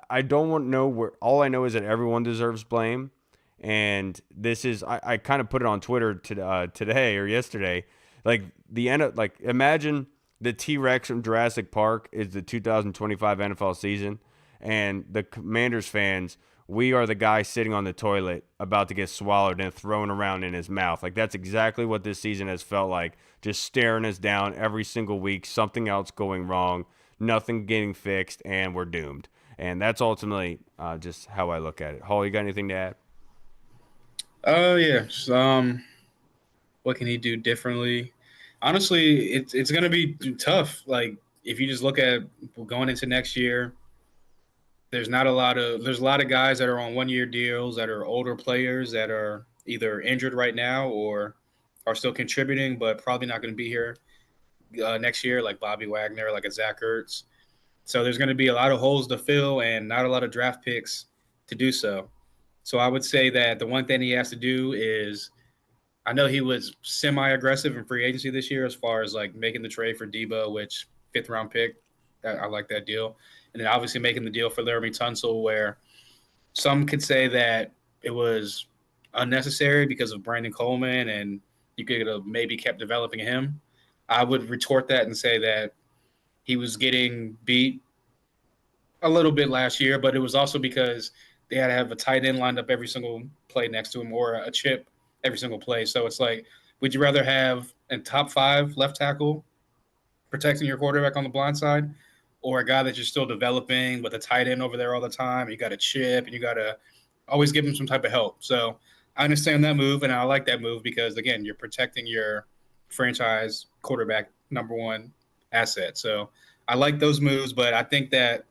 I don't want to know where. All I know is that everyone deserves blame. And this is I kind of put it on Twitter today or yesterday. Like the end of, like, imagine the T-Rex from Jurassic Park is the 2025 NFL season, and the Commanders fans, we are the guy sitting on the toilet about to get swallowed and thrown around in his mouth. Like that's exactly what this season has felt like, just staring us down every single week, something else going wrong, nothing getting fixed, and we're doomed. And that's ultimately just how I look at it. Hall, you got anything to add? Oh yeah. What can he do differently? Honestly, it's gonna be tough. Like if you just look at going into next year, there's a lot of guys that are on 1 year deals that are older players that are either injured right now or are still contributing, but probably not going to be here next year, like Bobby Wagner, like a Zach Ertz. So there's going to be a lot of holes to fill and not a lot of draft picks to do so. So I would say that the one thing he has to do is, I know he was semi-aggressive in free agency this year as far as like making the trade for Debo, which 5th-round pick. I like that deal. And then obviously making the deal for Laramie Tunsil, where some could say that it was unnecessary because of Brandon Coleman and you could have maybe kept developing him. I would retort that and say that he was getting beat a little bit last year, but it was also because they had to have a tight end lined up every single play next to him or a chip every single play. So it's like, would you rather have a top 5 left tackle protecting your quarterback on the blind side, or a guy that you're still developing with a tight end over there all the time? You got a chip and you got to always give him some type of help. So I understand that move, and I like that move because, again, you're protecting your franchise quarterback number 1 asset. So I like those moves, but I think that,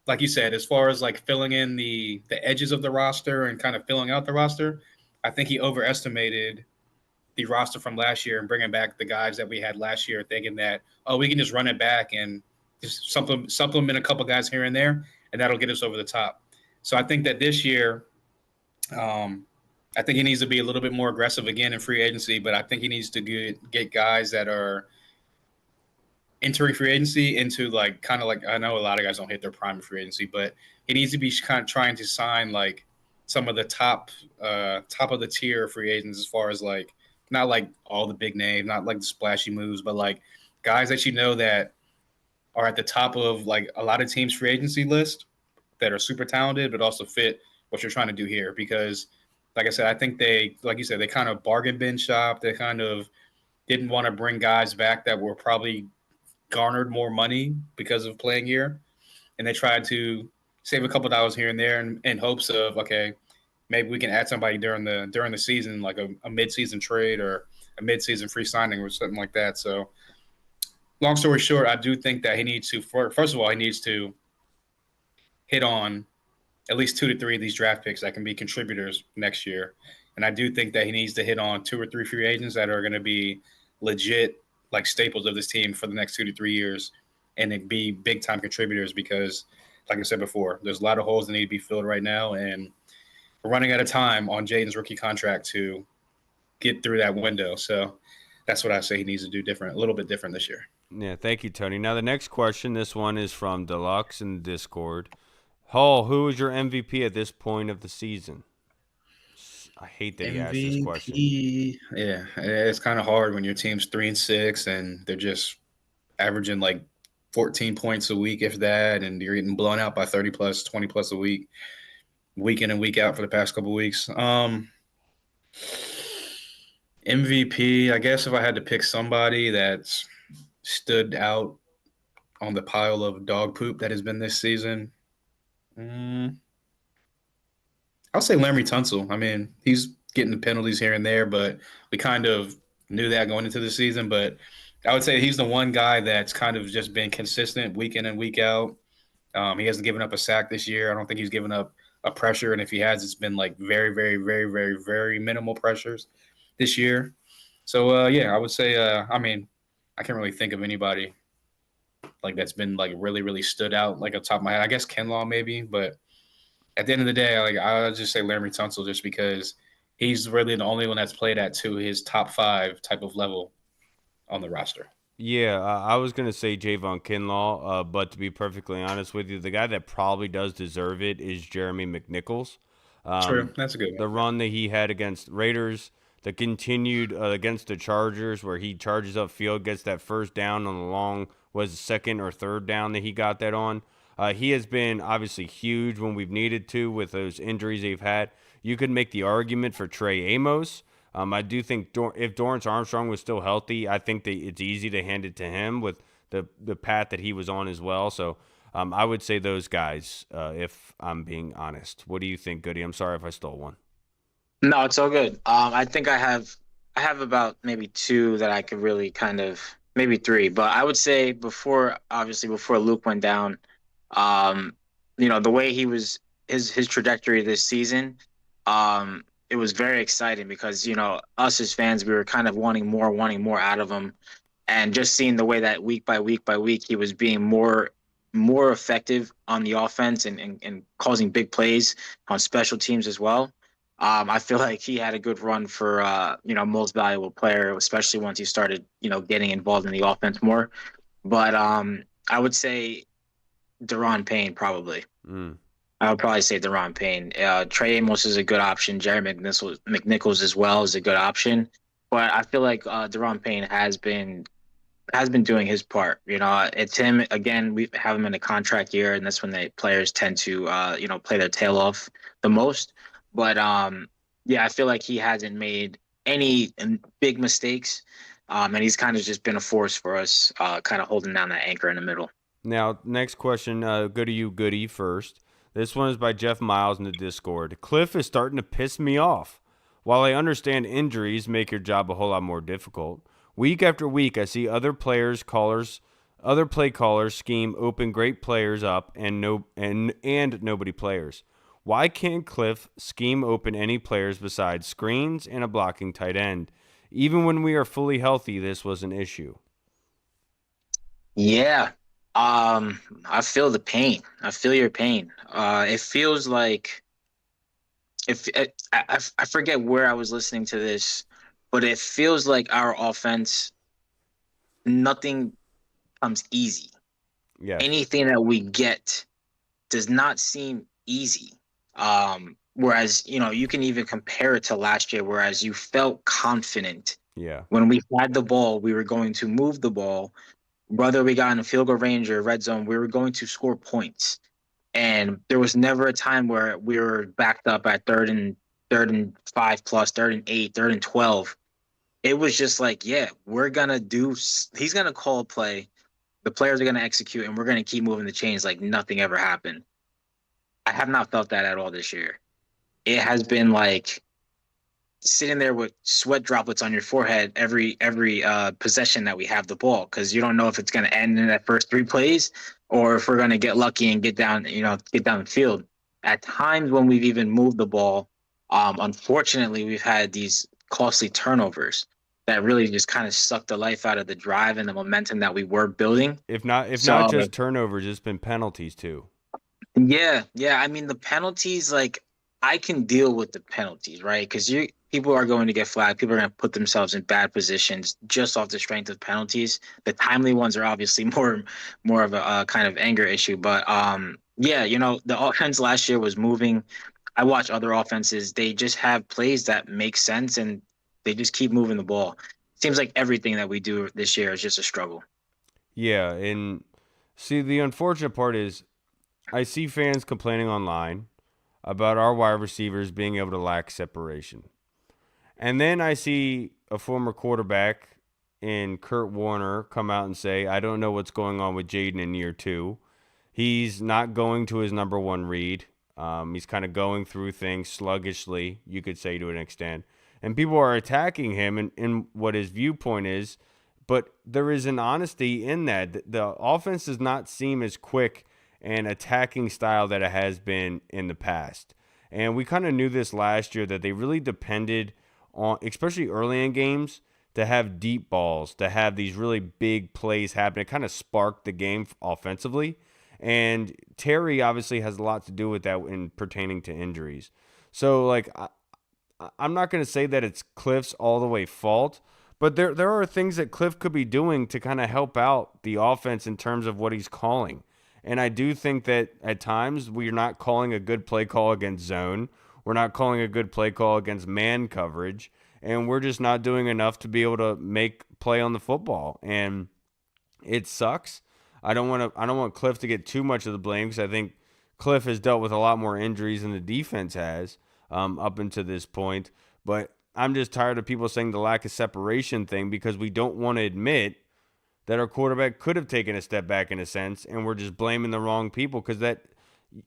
like you said, as far as like filling in the edges of the roster and kind of filling out the roster, I think he overestimated the roster from last year and bringing back the guys that we had last year, thinking that, oh, we can just run it back and just supplement a couple guys here and there, and that'll get us over the top. So I think that this year, I think he needs to be a little bit more aggressive again in free agency, but I think he needs to get guys that are entering free agency into like kind of like, I know a lot of guys don't hit their prime in free agency, but he needs to be kind of trying to sign like some of the top of the tier free agents, as far as like not like all the big names, not like the splashy moves, but like guys that you know that are at the top of like a lot of teams' free agency list that are super talented, but also fit what you're trying to do here. Because, like I said, I think they, like you said, they kind of bargain bin shop. They kind of didn't want to bring guys back that were probably garnered more money because of playing here, and they tried to save a couple dollars here and there in hopes of, okay, maybe we can add somebody during the season, like a mid-season trade or a mid-season free signing or something like that. So, long story short, I do think that he needs to, first of all, he needs to hit on at least 2 to 3 of these draft picks that can be contributors next year. And I do think that he needs to hit on 2 or 3 free agents that are going to be legit, like staples of this team for the next 2 to 3 years, and it be big time contributors. Because, like I said before, there's a lot of holes that need to be filled right now, and we're running out of time on Jaden's rookie contract to get through that window. So that's what I say he needs to do different, a little bit different this year. Yeah, thank you, Tony. Now the next question, this one is from Deluxe in the Discord. Hall, who is your MVP at this point of the season? I hate that he asked this question. Yeah, it's kind of hard when your team's 3-6 and they're just averaging like 14 points a week, if that, and you're getting blown out by 30 plus, 20 plus a week in and week out for the past couple of weeks. MVP, I guess if I had to pick somebody that's stood out on the pile of dog poop that has been this season, I'll say Laremy Tunsil. I mean, he's getting the penalties here and there, but we kind of knew that going into the season. But I would say he's the one guy that's kind of just been consistent week in and week out. He hasn't given up a sack this year. I don't think he's given up a pressure, and if he has, it's been like very, very, very, very, very minimal pressures this year. So, yeah, I would say, I mean, I can't really think of anybody like that's been like really, really stood out like on top of my head. I guess Kinlaw maybe, but at the end of the day, like I'll just say Laremy Tunsil, just because he's really the only one that's played at to his top 5 type of level on the roster. Yeah, I was going to say Javon Kinlaw, but to be perfectly honest with you, the guy that probably does deserve it is Jeremy McNichols. True, that's a good one. The run that he had against Raiders, the continued against the Chargers, where he charges up field, gets that first down on the long, was second or third down that he got that on. He has been obviously huge when we've needed to with those injuries they've had. You could make the argument for Trey Amos. I do think if Dorrance Armstrong was still healthy, I think that it's easy to hand it to him with the path that he was on as well. So I would say those guys, if I'm being honest. What do you think, Goody? I'm sorry if I stole one. No, it's all good. I think I have about maybe 2 that I could really kind of, maybe 3, but I would say before Luke went down, the way he was, his trajectory this season, it was very exciting because, us as fans, we were kind of wanting more out of him, and just seeing the way that week by week he was being more effective on the offense and causing big plays on special teams as well. I feel like he had a good run for, most valuable player, especially once he started, getting involved in the offense more. But I would say Daron Payne probably. I would probably say Daron Payne. Trey Amos is a good option. Jerry McNichols as well is a good option. But I feel like Daron Payne has been doing his part. It's him again. We have him in a contract year, and that's when the players tend to play their tail off the most. But I feel like he hasn't made any big mistakes, and he's kind of just been a force for us, kind of holding down that anchor in the middle. Now, next question, go to you, Goody, first. This one is by Jeff Miles in the Discord. Cliff is starting to piss me off. While I understand injuries make your job a whole lot more difficult, week after week I see other play callers scheme open great players up and nobody players. Why can't Cliff scheme open any players besides screens and a blocking tight end? Even when we are fully healthy, this was an issue. Yeah. I feel the pain. I feel your pain. It feels like if I forget where I was listening to this, but it feels like our offense, nothing comes easy. Yes. Anything that we get does not seem easy. Whereas, you can even compare it to last year, whereas you felt confident Yeah. when we had the ball, we were going to move the ball. Whether we got in a field goal range or red zone, we were going to score points. And there was never a time where we were backed up at third and 5 plus, 3rd and 8, 3rd and 12. It was just like, yeah, he's gonna call a play, the players are gonna execute, and we're gonna keep moving the chains like nothing ever happened. I have not felt that at all this year. It has been like sitting there with sweat droplets on your forehead every possession that we have the ball, because you don't know if it's going to end in that first 3 plays or if we're going to get lucky and get down the field. At times when we've even moved the ball, unfortunately we've had these costly turnovers that really just kind of sucked the life out of the drive and the momentum that we were building. If not So just turnovers, it's been penalties too. yeah. I mean, the penalties, like, I can deal with the penalties, right? Because people are going to get flagged. People are going to put themselves in bad positions just off the strength of penalties. The timely ones are obviously more of a kind of anger issue. But yeah, the offense last year was moving. I watch other offenses; they just have plays that make sense, and they just keep moving the ball. Seems like everything that we do this year is just a struggle. Yeah, and see, the unfortunate part is I see fans complaining online about our wide receivers being able to lack separation. And then I see a former quarterback in Kurt Warner come out and say, I don't know what's going on with Jaden in year 2. He's not going to his number 1 read. He's kind of going through things sluggishly, you could say, to an extent. And people are attacking him in what his viewpoint is. But there is an honesty in that. The offense does not seem as quick and attacking style that it has been in the past. And we kind of knew this last year that they really depended on, especially early in games, to have deep balls, to have these really big plays happen. It kind of sparked the game offensively. And Terry obviously has a lot to do with that in pertaining to injuries. So, like, I'm not going to say that it's Cliff's all the way fault, but there are things that Cliff could be doing to kind of help out the offense in terms of what he's calling. And I do think that at times we're not calling a good play call against zone. We're not calling a good play call against man coverage. And we're just not doing enough to be able to make play on the football. And it sucks. I don't want Cliff to get too much of the blame, because I think Cliff has dealt with a lot more injuries than the defense has up until this point. But I'm just tired of people saying the lack of separation thing, because we don't want to admit that our quarterback could have taken a step back in a sense, and we're just blaming the wrong people because that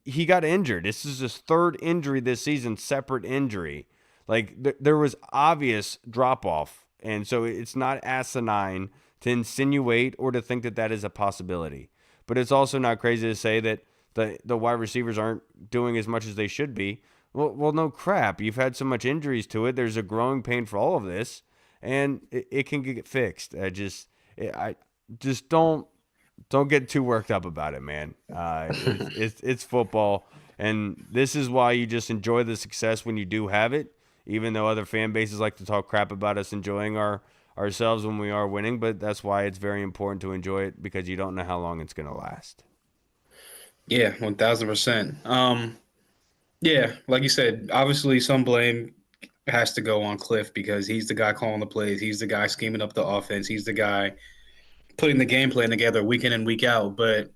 he got injured. This is his 3rd injury this season, separate injury. Like there was obvious drop off, and so it's not asinine to insinuate or to think that that is a possibility. But it's also not crazy to say that the wide receivers aren't doing as much as they should be. Well, no crap. You've had so much injuries to it. There's a growing pain for all of this, and it can get fixed. I just don't get too worked up about it, man. It's football, and this is why you just enjoy the success when you do have it. Even though other fan bases like to talk crap about us enjoying ourselves when we are winning, but that's why it's very important to enjoy it, because you don't know how long it's going to last. Yeah, 1000%. Yeah, like you said, obviously some blame has to go on Cliff because he's the guy calling the plays. He's the guy scheming up the offense. He's the guy putting the game plan together week in and week out. But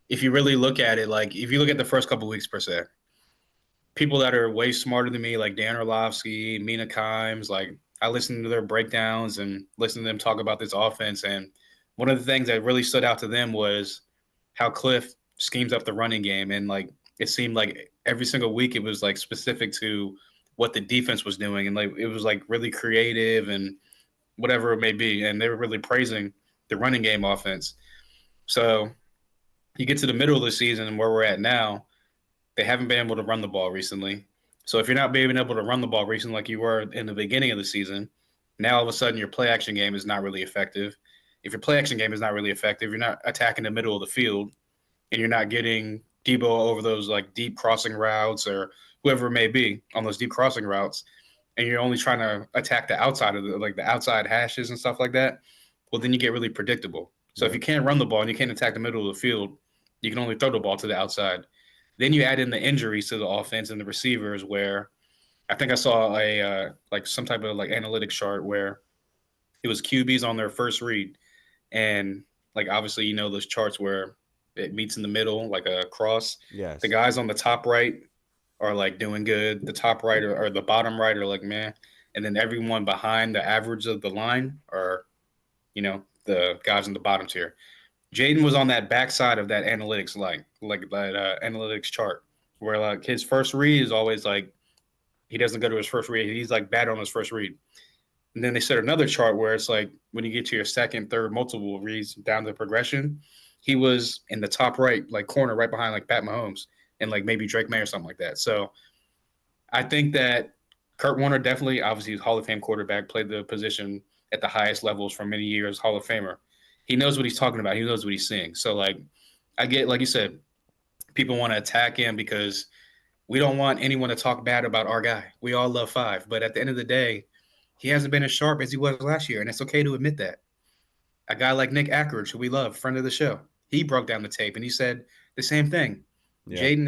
if you really look at it, like if you look at the first couple weeks per se, people that are way smarter than me, like Dan Orlovsky, Mina Kimes, like I listen to their breakdowns and listen to them talk about this offense. And one of the things that really stood out to them was how Cliff schemes up the running game. And like it seemed like every single week it was like specific to what the defense was doing. And like it was like really creative and whatever it may be. And they were really praising the running game offense. So you get to the middle of the season and where we're at now, they haven't been able to run the ball recently. So if you're not being able to run the ball recently like you were in the beginning of the season, now all of a sudden your play action game is not really effective. if your play action game is not really effective, you're not attacking the middle of the field, and you're not getting Debo over those like deep crossing routes or whoever it may be on those deep crossing routes, and you're only trying to attack the outside of the outside hashes and stuff like that, well, then you get really predictable. So if you can't run the ball and you can't attack the middle of the field, you can only throw the ball to the outside. Then you add in the injuries to the offense and the receivers, where I think I saw a like some type of like analytics chart where it was QBs on their first read, and like obviously those charts where it meets in the middle like a cross. Yes. The guys on the top right are like doing good. The top right or the bottom right are like meh, and then everyone behind the average of the line are, the guys in the bottom tier. Jaden was on that backside of that analytics line, like that analytics chart, where like his first read is always like he doesn't go to his first read. He's like bad on his first read. And then they set another chart where it's like when you get to your second, third, multiple reads down the progression, he was in the top right, like corner, right behind like Pat Mahomes and like maybe Drake May or something like that. So I think that Kurt Warner definitely, obviously, he's a Hall of Fame quarterback, played the position at the highest levels for many years, Hall of Famer. He knows what he's talking about. He knows what he's seeing. So, like, I get, like you said, people want to attack him because we don't want anyone to talk bad about our guy. We all love Five. But at the end of the day, he hasn't been as sharp as he was last year, and it's okay to admit that. A guy like Nick Ackridge, who we love, friend of the show, he broke down the tape, and he said the same thing. Yeah. Jaden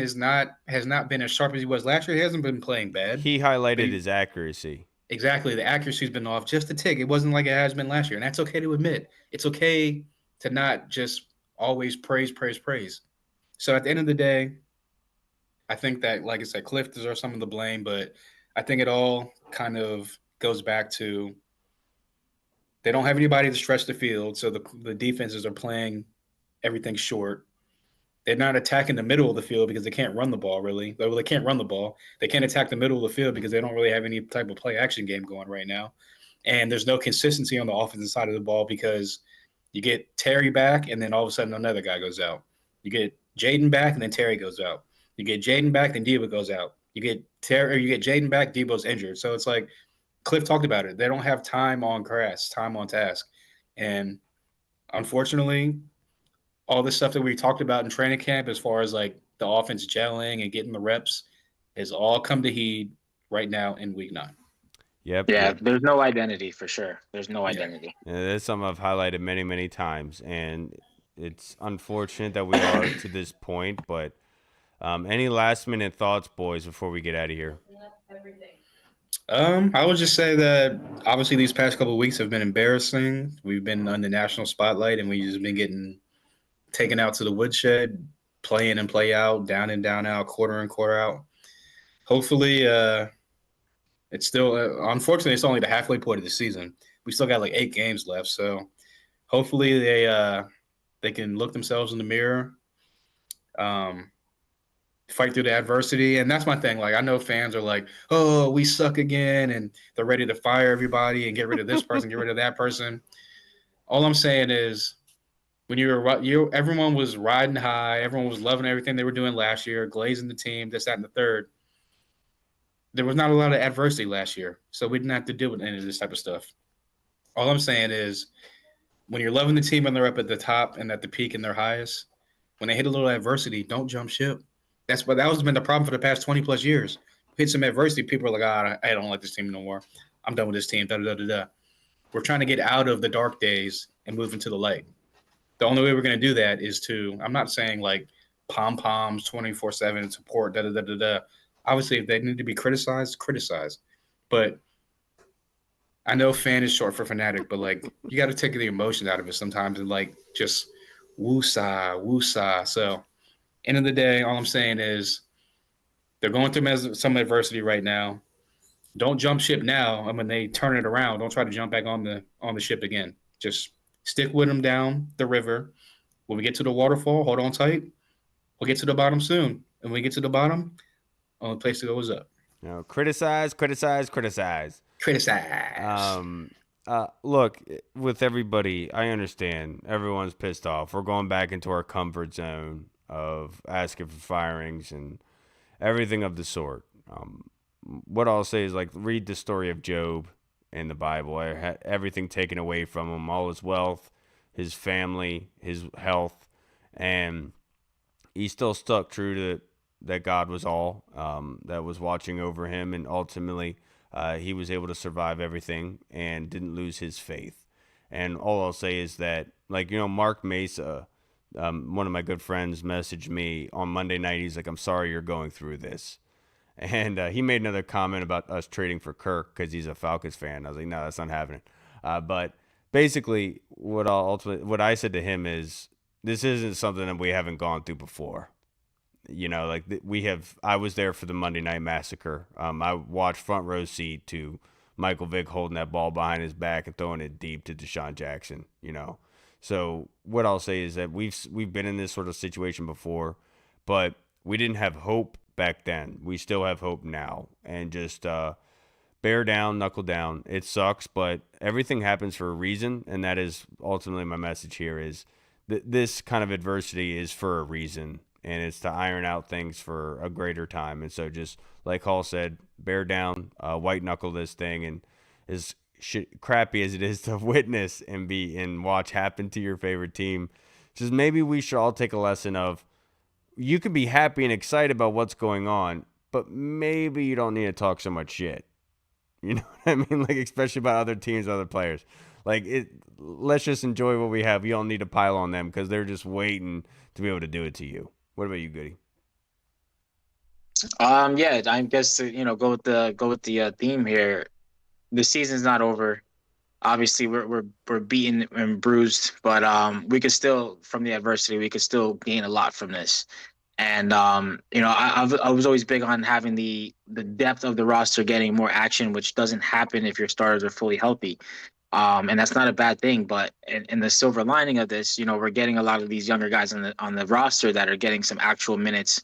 has not been as sharp as he was last year. He hasn't been playing bad. He highlighted his accuracy. Exactly. The accuracy's been off just a tick. It wasn't like it has been last year, and that's okay to admit. It's okay to not just always praise. So at the end of the day, I think that, like I said, Cliff deserves some of the blame, but I think it all kind of goes back to they don't have anybody to stretch the field, so the defenses are playing everything short. They're not attacking the middle of the field because they can't run the ball, really. Well, they can't run the ball. They can't attack the middle of the field because they don't really have any type of play-action game going right now. And there's no consistency on the offensive side of the ball because you get Terry back, and then all of a sudden another guy goes out. You get Jaden back, and then Terry goes out. You get Jaden back, then Debo goes out. You get Jaden back, Debo's injured. So it's like Cliff talked about it. They don't have time on grass, time on task. And unfortunately, all this stuff that we talked about in training camp as far as like the offense gelling and getting the reps has all come to heed right now in week 9. Yep. Yeah, there's no identity for sure. There's no identity. Yeah, that's something I've highlighted many, many times, and it's unfortunate that we are to this point, but any last-minute thoughts, boys, before we get out of here? I would just say that obviously these past couple of weeks have been embarrassing. We've been on the national spotlight, and we've just been getting taken out to the woodshed, play in and play out, down and down out, quarter in, quarter out. Hopefully, it's still unfortunately it's only the halfway point of the season. We still got like 8 games left, so hopefully they can look themselves in the mirror, fight through the adversity. And that's my thing. Like, I know fans are like, oh, we suck again, and they're ready to fire everybody and get rid of this person, get rid of that person. All I'm saying is, when everyone was riding high, everyone was loving everything they were doing last year, glazing the team, this, that, and the third. There was not a lot of adversity last year, so we didn't have to deal with any of this type of stuff. All I'm saying is, when you're loving the team and they're up at the top and at the peak and their highest, when they hit a little adversity, don't jump ship. That has been the problem for the past 20 plus years. Hit some adversity, people are like, I don't like this team no more. I'm done with this team. Da da da da. We're trying to get out of the dark days and move into the light. The only way we're going to do that is I'm not saying like pom-poms 24/7 support, da da da da da. Obviously, if they need to be criticized, criticize. But I know fan is short for fanatic, but like you got to take the emotions out of it sometimes and like just woosah. So end of the day, all I'm saying is they're going through some adversity right now. Don't jump ship now. And when they turn it around, don't try to jump back on the ship again. Just stick with them down the river. When we get to the waterfall, hold on tight. We'll get to the bottom soon. And when we get to the bottom, only place to go is up. Criticize. Look, with everybody, I understand. Everyone's pissed off. We're going back into our comfort zone of asking for firings and everything of the sort. What I'll say is, like, read the story of Job in the Bible. Everything taken away from him, all his wealth, his family, his health, and he still stuck true to that God was all, that was watching over him, and ultimately he was able to survive everything and didn't lose his faith. And all I'll say is that, like, Mark Mesa, one of my good friends, messaged me on Monday night. He's like, "I'm sorry you're going through this." And he made another comment about us trading for Kirk because he's a Falcons fan. I was like, no, that's not happening. But basically, what I said to him is, this isn't something that we haven't gone through before. I was there for the Monday Night Massacre. I watched front row seat to Michael Vick holding that ball behind his back and throwing it deep to Deshaun Jackson. So what I'll say is that we've been in this sort of situation before, but we didn't have hope back then. We still have hope now, and just bear down, knuckle down. It sucks, but everything happens for a reason, and that is ultimately my message here is this kind of adversity is for a reason, and it's to iron out things for a greater time. And so, just like Hall said, bear down, white knuckle this thing, and as crappy as it is to witness and watch happen to your favorite team, just maybe we should all take a lesson of, you can be happy and excited about what's going on, but maybe you don't need to talk so much shit. You know what I mean? Like, especially about other teams, other players. Like, let's just enjoy what we have. You don't need to pile on them because they're just waiting to be able to do it to you. What about you, Goody? Yeah, I guess go with the theme here. The season's not over. Obviously, we're beaten and bruised, but we could still, from the adversity, we could still gain a lot from this. And I was always big on having the depth of the roster getting more action, which doesn't happen if your starters are fully healthy. And that's not a bad thing. But in the silver lining of this, we're getting a lot of these younger guys on the roster that are getting some actual minutes,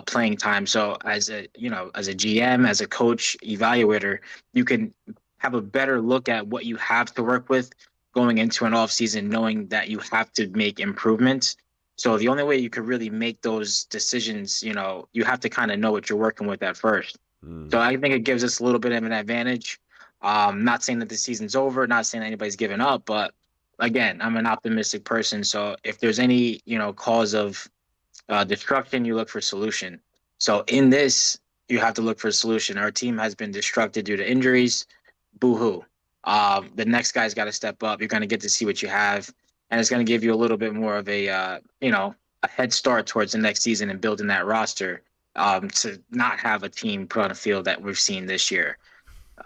playing time. So as a GM, as a coach, evaluator, you can have a better look at what you have to work with going into an off season, knowing that you have to make improvements. So the only way you could really make those decisions, you have to kind of know what you're working with at first. So I think it gives us a little bit of an advantage. Not saying that the season's over, not saying that anybody's given up, but again, I'm an optimistic person. So if there's any, cause of destruction, you look for solution. So in this, you have to look for a solution. Our team has been destructed due to injuries. Boo-hoo. The next guy's got to step up. You're going to get to see what you have, and it's going to give you a little bit more of a head start towards the next season and building that roster, to not have a team put on a field that we've seen this year.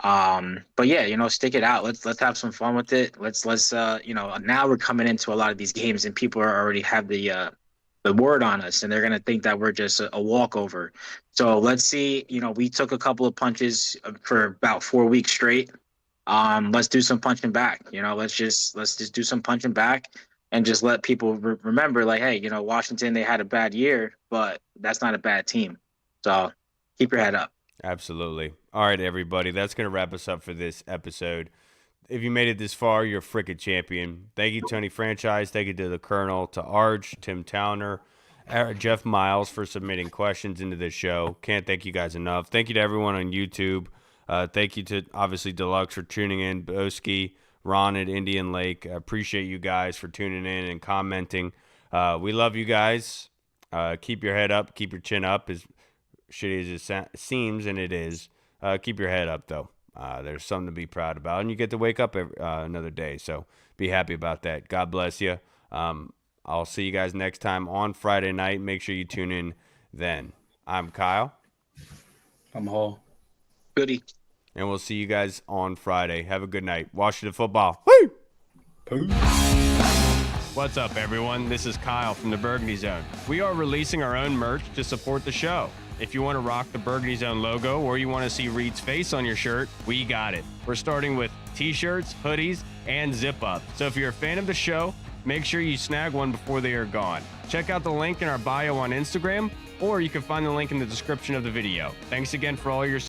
But yeah, stick it out. Let's have some fun with it. Let's now we're coming into a lot of these games and people are already have the word on us, and they're going to think that we're just a walkover. So let's see, we took a couple of punches for about 4 weeks straight. Let's do some punching back. Let's just do some punching back and just let people remember, like, hey, Washington, they had a bad year, but that's not a bad team. So keep your head up. Absolutely. All right, everybody. That's going to wrap us up for this episode. If you made it this far, you're a freaking champion. Thank you, Tony Franchise. Thank you to the Colonel, to Arch, Tim Towner, Jeff Miles for submitting questions into this show. Can't thank you guys enough. Thank you to everyone on YouTube. Thank you to, obviously, Deluxe for tuning in, Boski, Ron at Indian Lake. I appreciate you guys for tuning in and commenting. We love you guys. Keep your head up. Keep your chin up. As shitty as it seems, and it is. Keep your head up, though. There's something to be proud about, and you get to wake up another day, so be happy about that. God bless you. I'll see you guys next time on Friday night. Make sure you tune in then. I'm Kyle. I'm Hall. Goody. And we'll see you guys on Friday. Have a good night. Washington football. Woo! Peace. What's up, everyone? This is Kyle from the Burgundy Zone. We are releasing our own merch to support the show. If you want to rock the Burgundy Zone logo or you want to see Reed's face on your shirt, we got it. We're starting with t-shirts, hoodies, and zip-up. So if you're a fan of the show, make sure you snag one before they are gone. Check out the link in our bio on Instagram, or you can find the link in the description of the video. Thanks again for all your